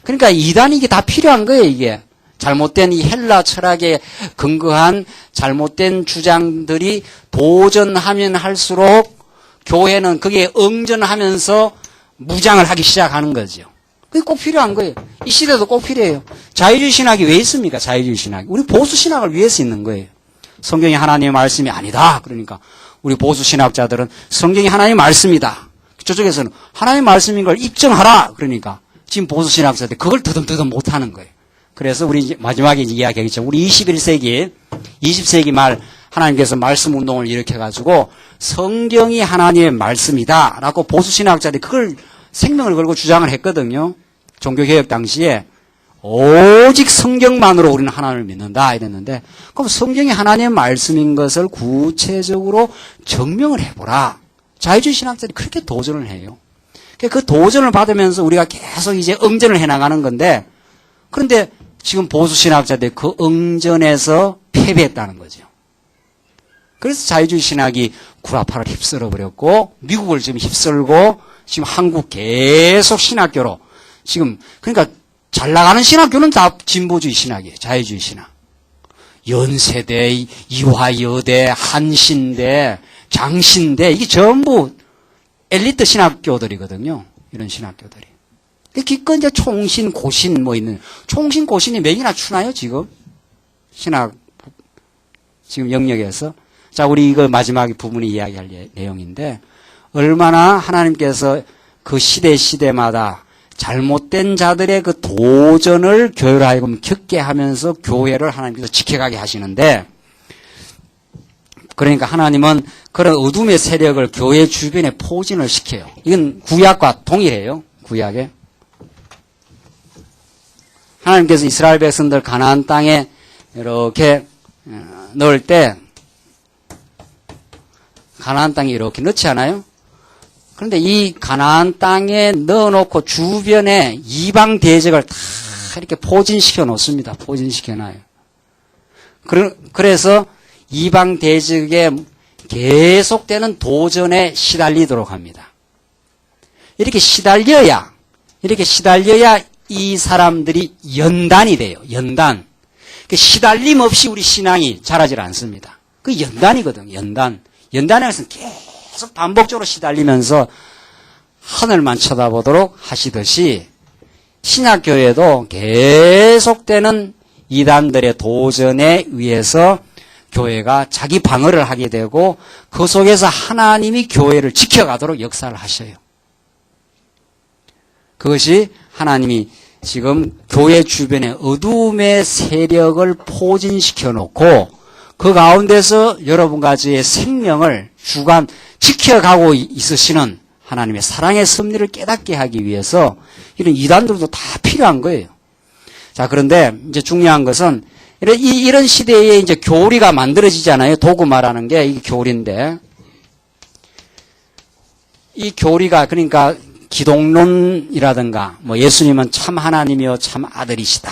그러니까 이단이 이게 다 필요한 거예요, 이게. 잘못된 이 헬라 철학에 근거한 잘못된 주장들이 도전하면 할수록 교회는 거기에 응전하면서 무장을 하기 시작하는 거죠. 그게 꼭 필요한 거예요. 이 시대도 꼭 필요해요. 자유주의 신학이 왜 있습니까? 자유주의 신학이. 우리 보수 신학을 위해서 있는 거예요. 성경이 하나님의 말씀이 아니다. 그러니까 우리 보수 신학자들은 성경이 하나님의 말씀이다. 저쪽에서는 하나님의 말씀인 걸 입증하라. 그러니까 지금 보수 신학자들 그걸 더듬더듬 못하는 거예요. 그래서 우리 마지막에 이야기하겠죠. 우리 21세기, 20세기 말 하나님께서 말씀 운동을 일으켜가지고 성경이 하나님의 말씀이다 라고 보수 신학자들이 그걸 생명을 걸고 주장을 했거든요. 종교개혁 당시에 오직 성경만으로 우리는 하나님을 믿는다 이랬는데 그럼 성경이 하나님의 말씀인 것을 구체적으로 증명을 해보라. 자유주의 신학자들이 그렇게 도전을 해요. 그 도전을 받으면서 우리가 계속 이제 응전을 해나가는 건데 그런데 지금 보수 신학자들이 그 응전에서 패배했다는 거죠. 그래서 자유주의 신학이 구라파를 휩쓸어 버렸고 미국을 지금 휩쓸고 지금 한국 계속 신학교로 지금 그러니까 잘 나가는 신학교는 다 진보주의 신학이에요. 자유주의 신학. 연세대, 이화여대, 한신대, 장신대 이게 전부 엘리트 신학교들이거든요. 이런 신학교들이. 기껏 이제 총신, 고신 뭐 있는 총신, 고신이 몇이나 추나요 지금? 신학 지금 영역에서. 자, 우리 이거 마지막 부분이 이야기할 내용인데 얼마나 하나님께서 그 시대마다 잘못된 자들의 그 도전을 교회로 하여금 겪게 하면서 교회를 하나님께서 지켜가게 하시는데 그러니까 하나님은 그런 어둠의 세력을 교회 주변에 포진을 시켜요. 이건 구약과 동일해요. 구약에. 하나님께서 이스라엘 백성들 가나안 땅에 이렇게 넣을 때 가나안 땅에 이렇게 넣지 않아요? 그런데 이 가나안 땅에 넣어놓고 주변에 이방 대적을 다 이렇게 포진시켜 놓습니다. 포진시켜 놔요. 그래서 이방 대적에 계속되는 도전에 시달리도록 합니다. 이렇게 시달려야 이 사람들이 연단이 돼요. 연단. 시달림 없이 우리 신앙이 자라질 않습니다. 그 연단이거든요. 연단에 것은 계속 반복적으로 시달리면서 하늘만 쳐다보도록 하시듯이 신약교회도 계속되는 이단들의 도전에 의해서 교회가 자기 방어를 하게 되고 그 속에서 하나님이 교회를 지켜가도록 역사를 하셔요. 그것이 하나님이 지금 교회 주변에 어두움의 세력을 포진시켜 놓고 그 가운데서 여러분 가지의 생명을 주관 지켜가고 있으시는 하나님의 사랑의 섭리를 깨닫게 하기 위해서 이런 이단들도 다 필요한 거예요. 자, 그런데 이제 중요한 것은 이런 시대에 이제 교리가 만들어지잖아요. 도구마라는 게 이게 교리인데 이 교리가 그러니까 기독론이라든가 뭐 예수님은 참 하나님이요 참 아들이시다.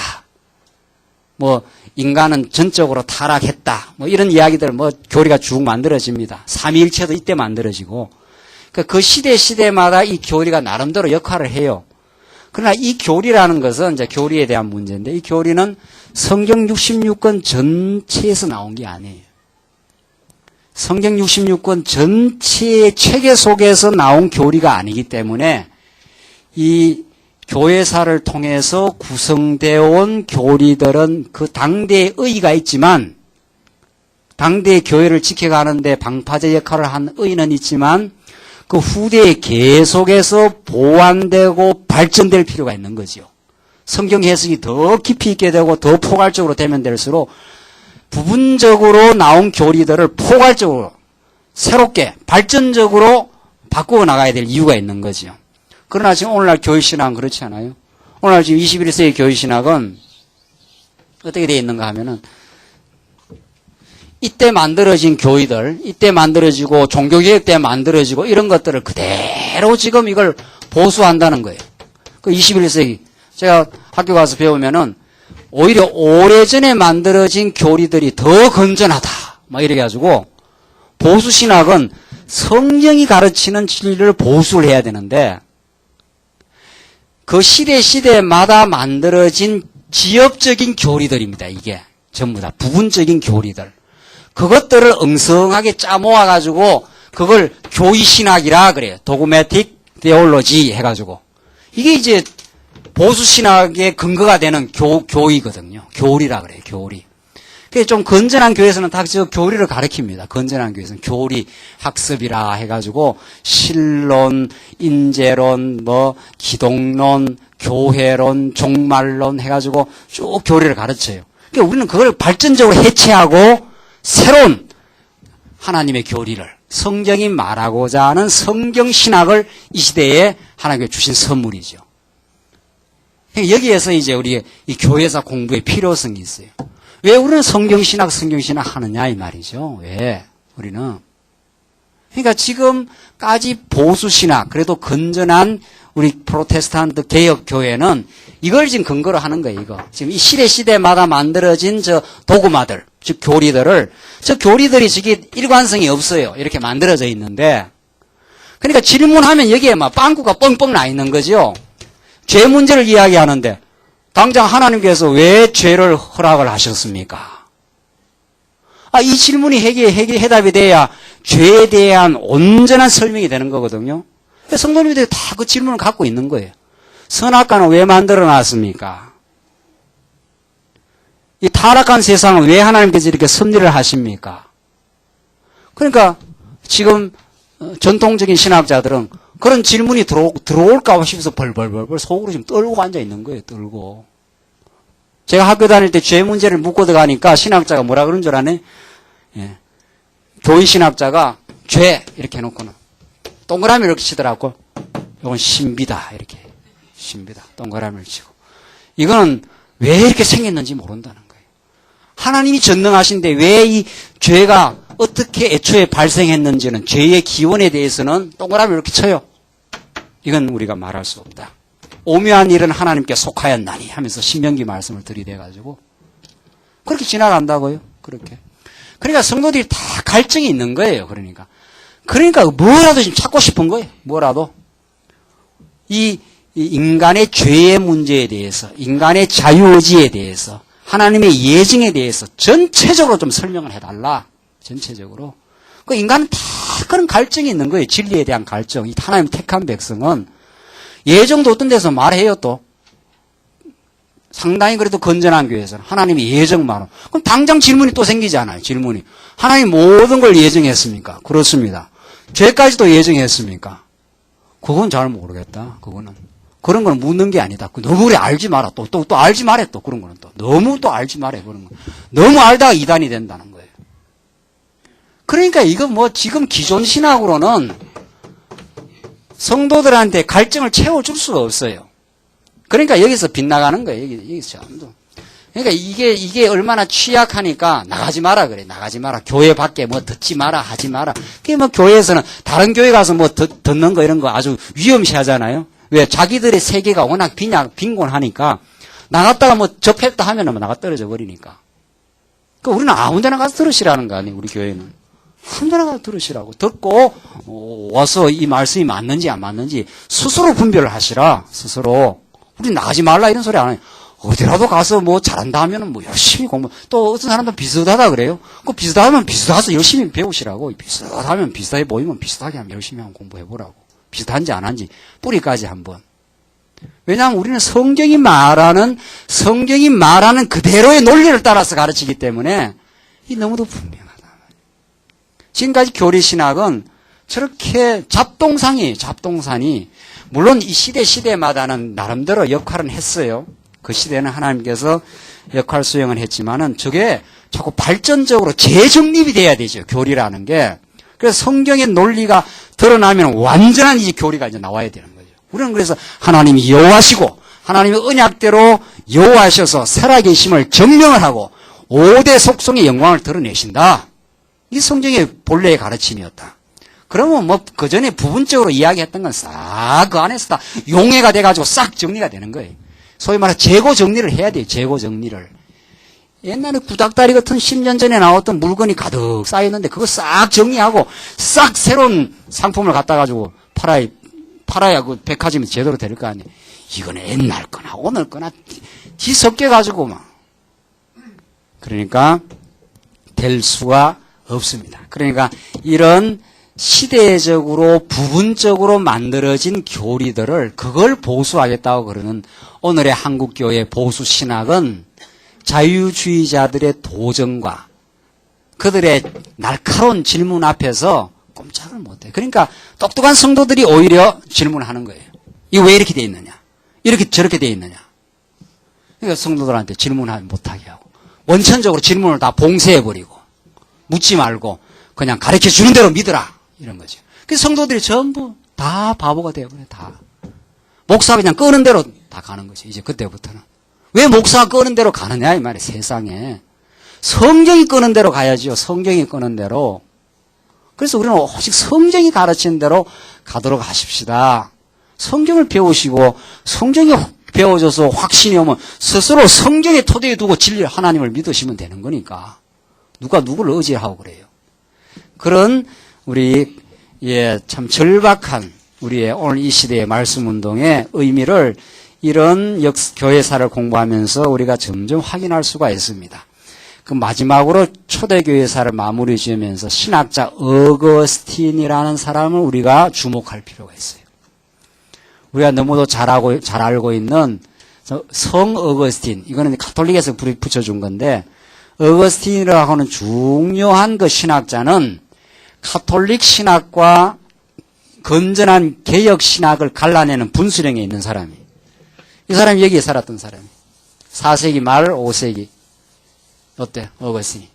뭐 인간은 전적으로 타락했다. 뭐 이런 이야기들 뭐 교리가 쭉 만들어집니다. 삼위일체도 이때 만들어지고 그 시대마다 이 교리가 나름대로 역할을 해요. 그러나 이 교리라는 것은 이제 교리에 대한 문제인데 이 교리는 성경 66권 전체에서 나온 게 아니에요. 성경 66권 전체의 체계 속에서 나온 교리가 아니기 때문에 이 교회사를 통해서 구성되어 온 교리들은 그 당대의 의의가 있지만 당대의 교회를 지켜가는데 방파제 역할을 한 의의는 있지만 그 후대에 계속해서 보완되고 발전될 필요가 있는 거죠. 성경 해석이 더 깊이 있게 되고 더 포괄적으로 되면 될수록 부분적으로 나온 교리들을 포괄적으로 새롭게 발전적으로 바꾸어 나가야 될 이유가 있는 거죠. 그러나 지금 오늘날 교회신학은 그렇지 않아요. 오늘날 지금 21세기 교회신학은 어떻게 되어 있는가 하면은 이때 만들어진 교회들, 이때 만들어지고 종교개혁 때 만들어지고 이런 것들을 그대로 지금 이걸 보수한다는 거예요. 그 21세기 제가 학교 가서 배우면은 오히려 오래전에 만들어진 교리들이 더 건전하다. 막 이래 가지고 보수신학은 성경이 가르치는 진리를 보수를 해야 되는데 그 시대마다 만들어진 지엽적인 교리들입니다. 이게 전부 다 부분적인 교리들. 그것들을 엉성하게 짜모아가지고 그걸 교의신학이라 그래요. 도그매틱 테올로지 해가지고. 이게 이제 보수신학의 근거가 되는 교의거든요. 교리라 그래요. 교리. 그래서 좀 건전한 교회에서는 다 저 교리를 가르칩니다. 건전한 교회에서는 교리 학습이라 해가지고 신론, 인재론, 뭐 기독론, 교회론, 종말론 해가지고 쭉 교리를 가르쳐요. 그러니까 우리는 그걸 발전적으로 해체하고 새로운 하나님의 교리를 성경이 말하고자 하는 성경신학을 이 시대에 하나님께 주신 선물이죠. 여기에서 이제 우리 이 교회사 공부의 필요성이 있어요. 왜 우리는 성경신학 하느냐 이 말이죠. 왜 우리는 그러니까 지금까지 보수신학 그래도 건전한 우리 프로테스탄트 개혁교회는 이걸 지금 근거로 하는 거예요. 이거 지금 이 시대마다 만들어진 저 도구마들 즉 교리들을 저 교리들이 저게 일관성이 없어요. 이렇게 만들어져 있는데 그러니까 질문하면 여기에 막 빵꾸가 뻥뻥 나 있는 거죠. 죄 문제를 이야기하는데 당장 하나님께서 왜 죄를 허락을 하셨습니까? 이 질문이 해답이 돼야 죄에 대한 온전한 설명이 되는 거거든요. 성도님들이 다 그 질문을 갖고 있는 거예요. 선악과는 왜 만들어 놨습니까? 이 타락한 세상을 왜 하나님께서 이렇게 섭리를 하십니까? 그러니까 지금 전통적인 신학자들은 그런 질문이 들어올까 싶어서 벌벌벌 속으로 지금 떨고 앉아 있는 거예요. 떨고. 제가 학교 다닐 때 죄 문제를 묻고 들어가니까 신학자가 뭐라 그런 줄 아네? 예. 교회 신학자가 죄 이렇게 해놓고는 동그라미 이렇게 치더라고. 이건 신비다 이렇게. 신비다. 동그라미를 치고. 이거는 왜 이렇게 생겼는지 모른다는 거예요. 하나님이 전능하신데 왜 이 죄가 어떻게 애초에 발생했는지는 죄의 기원에 대해서는 동그라미 이렇게 쳐요. 이건 우리가 말할 수 없다. 오묘한 일은 하나님께 속하였나니 하면서 신명기 말씀을 들이대가지고 그렇게 지나간다고요. 그렇게. 그러니까 성도들이 다 갈증이 있는 거예요. 그러니까 뭐라도 지금 찾고 싶은 거예요. 뭐라도. 이 인간의 죄의 문제에 대해서, 인간의 자유의지에 대해서, 하나님의 예정에 대해서 전체적으로 좀 설명을 해달라. 전체적으로. 그 인간은 다 그런 갈증이 있는 거예요. 진리에 대한 갈증. 이 하나님 택한 백성은 예정도 어떤 데서 말해요 또. 상당히 그래도 건전한 교회에서는 하나님이 예정만으로. 그럼 당장 질문이 또 생기잖아요. 질문이. 하나님 모든 걸 예정했습니까? 그렇습니다. 죄까지도 예정했습니까? 그건 잘 모르겠다. 그거는. 그런 거는 묻는 게 아니다. 너무 그래 알지 마라. 또 알지 말해. 또 그런 거는 또. 너무 또 알지 말해. 그런 거. 너무 알다가 이단이 된다는 거예요. 그러니까 이거 뭐 지금 기존 신학으로는 성도들한테 갈증을 채워줄 수가 없어요. 그러니까 여기서 빗나가는 거예요. 여기서 전부. 그러니까 이게 얼마나 취약하니까 나가지 마라 그래. 나가지 마라. 교회 밖에 뭐 듣지 마라. 하지 마라. 그게 뭐 교회에서는 다른 교회 가서 뭐 듣는 거 이런 거 아주 위험시하잖아요. 왜? 자기들의 세계가 워낙 빈곤하니까 나갔다가 뭐 접했다 하면은 뭐 나가 떨어져 버리니까. 그러니까 우리는 아무 데나 가서 들으시라는 거 아니에요. 우리 교회는. 아무 데나 가서 들으시라고. 듣고 와서 이 말씀이 맞는지 안 맞는지 스스로 분별을 하시라. 스스로. 우리 나가지 말라 이런 소리 안 해요. 어디라도 가서 뭐 잘한다 하면은 뭐 열심히 공부. 또 어떤 사람도 비슷하다 그래요. 그 비슷하면 비슷해서 열심히 배우시라고. 비슷하면 비슷하게 보이면 비슷하게 하면 열심히 한번 공부해보라고. 비슷한지 안 한지 뿌리까지 한번. 왜냐하면 우리는 성경이 말하는 그대로의 논리를 따라서 가르치기 때문에 이 너무도 분명하다. 지금까지 교리신학은 저렇게 잡동산이 물론 이 시대마다는 나름대로 역할은 했어요. 그 시대는 하나님께서 역할 수행을 했지만은 저게 자꾸 발전적으로 재정립이 돼야 되죠. 교리라는 게. 그래서 성경의 논리가 드러나면 완전한 이 교리가 이제 나와야 되는 거죠. 우리는 그래서 하나님이 여호와시고 하나님의 언약대로 여호와셔서 살아계심을 증명을 하고 5대 속성의 영광을 드러내신다. 이게 성경의 본래의 가르침이었다. 그러면 뭐 그 전에 부분적으로 이야기했던 건 싹 그 안에서 다 용해가 돼가지고 싹 정리가 되는 거예요. 소위 말해 재고 정리를 해야 돼요. 재고 정리를. 옛날에 구닥다리 같은 10년 전에 나왔던 물건이 가득 쌓였는데 그거 싹 정리하고 싹 새로운 상품을 갖다 가지고 팔아야 그 백화점이 제대로 될 거 아니에요. 이거는 옛날 거나 오늘 거나 뒤섞여 가지고 막. 그러니까 될 수가 없습니다. 그러니까 이런 시대적으로 부분적으로 만들어진 교리들을 그걸 보수하겠다고 그러는 오늘의 한국교회 보수신학은 자유주의자들의 도전과 그들의 날카로운 질문 앞에서 꼼짝을 못해요. 그러니까 똑똑한 성도들이 오히려 질문하는 거예요. 이거 왜 이렇게 돼 있느냐? 이렇게 저렇게 돼 있느냐? 그러니까 성도들한테 질문을 못하게 하고 원천적으로 질문을 다 봉쇄해버리고 묻지 말고 그냥 가르쳐주는 대로 믿으라. 이런 거죠. 그래서 성도들이 전부 다 바보가 되어버려요. 다. 목사가 그냥 끄는 대로 다 가는 거죠. 이제 그때부터는. 왜 목사가 끄는 대로 가느냐 이 말이에요. 세상에. 성경이 끄는 대로 가야지요. 성경이 끄는 대로. 그래서 우리는 오직 성경이 가르치는 대로 가도록 하십시다. 성경을 배우시고 성경이 배워져서 확신이 오면 스스로 성경의 토대에 두고 진리 하나님을 믿으시면 되는 거니까. 누가 누구를 의지하고 그래요. 그런 우리 참 절박한 우리의 오늘 이 시대의 말씀 운동의 의미를 이런 교회사를 공부하면서 우리가 점점 확인할 수가 있습니다. 그 마지막으로 초대교회사를 마무리 지으면서 신학자 어거스틴이라는 사람을 우리가 주목할 필요가 있어요. 우리가 너무도 잘 알고 있는 성 어거스틴, 이거는 가톨릭에서 붙여준 건데, 어거스틴이라고 하는 중요한 그 신학자는 가톨릭 신학과 건전한 개혁 신학을 갈라내는 분수령에 있는 사람이에요. 이 사람이 여기에 살았던 사람이에요. 4세기 말 5세기. 어때? 어거스틴이.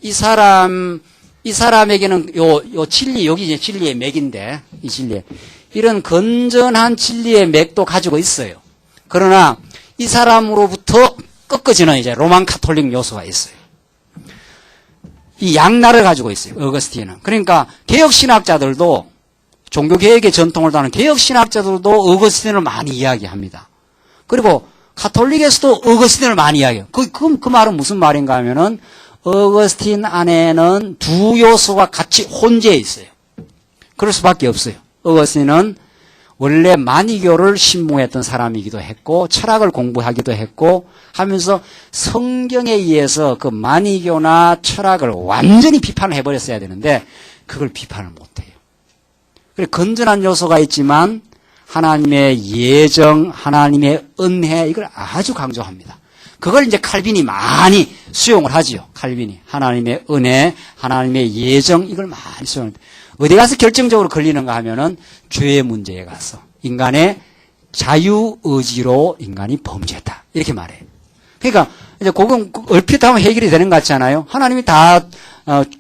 이 사람에게는 요 진리, 여기 이제 진리의 맥인데, 이 진리에. 이런 건전한 진리의 맥도 가지고 있어요. 그러나 이 사람으로부터 꺾어지는 이제 로만 카톨릭 요소가 있어요. 이 양날을 가지고 있어요. 어거스틴은. 그러니까 개혁신학자들도 종교개혁의 전통을 따르는 개혁신학자들도 어거스틴을 많이 이야기합니다. 그리고 가톨릭에서도 어거스틴을 많이 이야기해요. 그 말은 무슨 말인가 하면은 어거스틴 안에는 두 요소가 같이 혼재해 있어요. 그럴 수밖에 없어요. 어거스틴은 원래 만이교를 신봉했던 사람이기도 했고 철학을 공부하기도 했고 하면서 성경에 의해서 그 만이교나 철학을 완전히 비판을 해버렸어야 되는데 그걸 비판을 못해요. 그래 건전한 요소가 있지만 하나님의 예정, 하나님의 은혜 이걸 아주 강조합니다. 그걸 이제 칼빈이 많이 수용을 하지요. 칼빈이 하나님의 은혜, 하나님의 예정 이걸 많이 수용합니다. 어디 가서 결정적으로 걸리는가 하면은 죄의 문제에 가서 인간의 자유의지로 인간이 범죄했다 이렇게 말해요. 그러니까 이제 그건 얼핏 하면 해결이 되는 것 같잖아요. 하나님이 다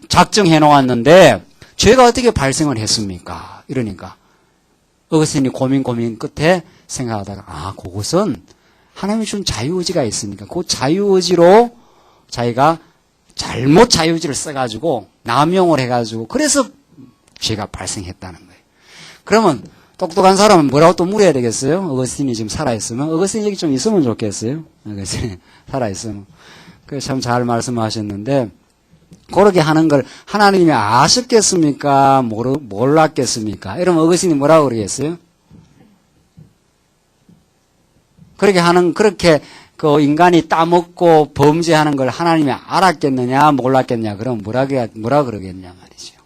작정해 놓았는데 죄가 어떻게 발생을 했습니까? 이러니까 어거스틴이 고민 끝에 생각하다가 그것은 하나님이 준 자유의지가 있으니까 그 자유의지로 자기가 잘못 자유의지를 써가지고 남용을 해가지고 그래서 죄가 발생했다는 거예요. 그러면 똑똑한 사람은 뭐라고 또 물어야 되겠어요? 어거스틴이 지금 살아있으면 어거스틴 여기 좀 있으면 좋겠어요. 어거스틴이 살아있으면. 그래서 참 잘 말씀하셨는데 그렇게 하는 걸 하나님이 아셨겠습니까? 몰랐겠습니까? 이러면 어거스틴이 뭐라고 그러겠어요? 그렇게 그 인간이 따먹고 범죄하는 걸 하나님이 알았겠느냐, 몰랐겠냐, 그럼 뭐라 그러겠냐 말이죠.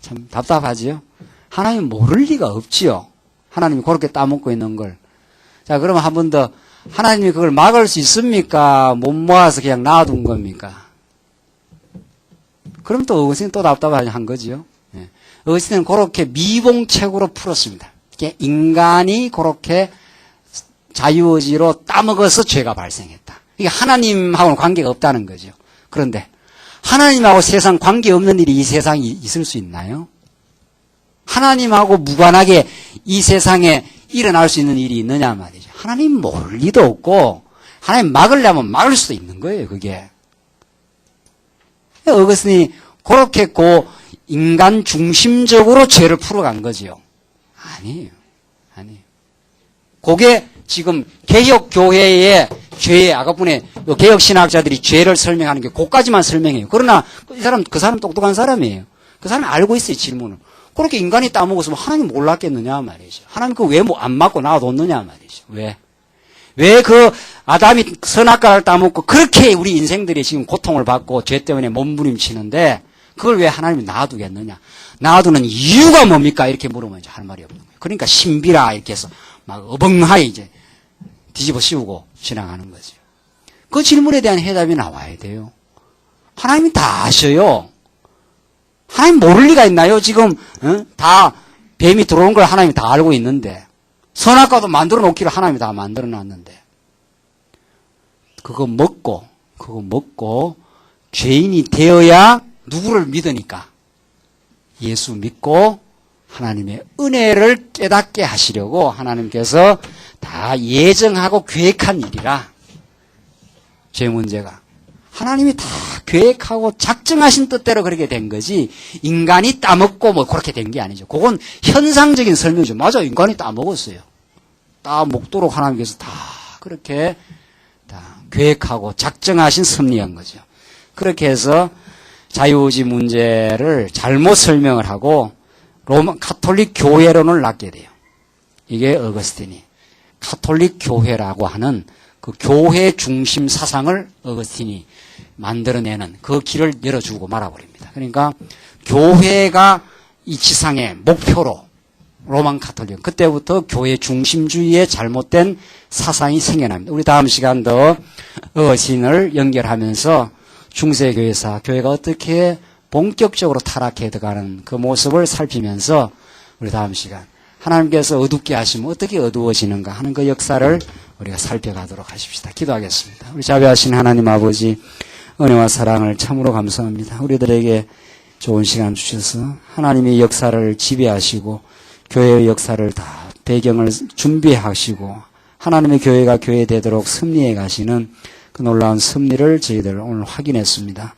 참 답답하지요? 하나님이 모를 리가 없지요. 하나님이 그렇게 따먹고 있는 걸. 자, 그러면 한 번 더, 하나님이 그걸 막을 수 있습니까? 못 모아서 그냥 놔둔 겁니까? 그럼 또 어거스틴은 또 답답한 거지요. 어거스틴은 그렇게 미봉책으로 풀었습니다. 인간이 그렇게 자유의지로 따먹어서 죄가 발생했다. 이게 하나님하고는 관계가 없다는 거죠. 그런데 하나님하고 세상 관계없는 일이 이 세상에 있을 수 있나요? 하나님하고 무관하게 이 세상에 일어날 수 있는 일이 있느냐 말이죠. 하나님 모를 리도 없고 하나님 막으려면 막을 수도 있는 거예요. 그게. 어거스틴이 그렇게 인간 중심적으로 죄를 풀어간 거지요. 아니에요. 그게 지금 개혁교회의 죄의 아까분에 개혁신학자들이 죄를 설명하는 게 그까지만 설명해요. 그러나 그 사람 똑똑한 사람이에요. 그 사람이 알고 있어요. 질문을. 그렇게 인간이 따먹었으면 하나님 몰랐겠느냐 말이죠. 하나님 그거 왜 안 맞고 놔뒀느냐 말이죠. 왜 그 아담이 선악과를 따먹고 그렇게 우리 인생들이 지금 고통을 받고 죄 때문에 몸부림치는데 그걸 왜 하나님이 놔두겠느냐. 놔두는 이유가 뭡니까? 이렇게 물으면 이제 할 말이 없는 거예요. 그러니까 신비라 이렇게 해서 막 어벙하게 이제 뒤집어 씌우고 지나가는 거죠. 그 질문에 대한 해답이 나와야 돼요. 하나님이 다 아셔요. 하나님 모를 리가 있나요? 지금 다 뱀이 들어온 걸 하나님이 다 알고 있는데 선악과도 만들어 놓기를 하나님이 다 만들어 놨는데 그거 먹고 죄인이 되어야 누구를 믿으니까 예수 믿고 하나님의 은혜를 깨닫게 하시려고 하나님께서 다 예정하고 계획한 일이라. 죄 문제가 하나님이 다 계획하고 작정하신 뜻대로 그렇게 된 거지 인간이 따먹고 뭐 그렇게 된 게 아니죠. 그건 현상적인 설명이죠. 맞아, 인간이 따먹었어요. 따먹도록 하나님께서 다 그렇게 다 계획하고 작정하신 섭리한 거죠. 그렇게 해서 자유의지 문제를 잘못 설명을 하고 로마 가톨릭 교회론을 낳게 돼요. 이게 어거스틴이 가톨릭 교회라고 하는 그 교회 중심 사상을 어거스틴이 만들어내는 그 길을 열어주고 말아버립니다. 그러니까 교회가 이 지상의 목표로 로만 가톨릭 그때부터 교회 중심주의의 잘못된 사상이 생겨납니다. 우리 다음 시간도 어거스틴을 연결하면서 중세교회사 교회가 어떻게 본격적으로 타락해 들어가는 그 모습을 살피면서 우리 다음 시간 하나님께서 어둡게 하시면 어떻게 어두워지는가 하는 그 역사를 우리가 살펴가도록 하십시다. 기도하겠습니다. 우리 자비하신 하나님 아버지 은혜와 사랑을 참으로 감사합니다. 우리들에게 좋은 시간 주셔서 하나님의 역사를 지배하시고 교회의 역사를 다 배경을 준비하시고 하나님의 교회가 교회 되도록 섭리해 가시는 그 놀라운 섭리를 저희들 오늘 확인했습니다.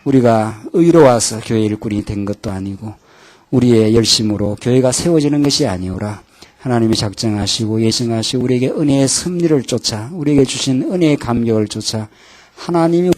우리가 의로워서 교회 일꾼이 된 것도 아니고 우리의 열심으로 교회가 세워지는 것이 아니오라. 하나님이 작정하시고 예정하시고 우리에게 은혜의 섭리를 쫓아 우리에게 주신 은혜의 감격을 쫓아 하나님이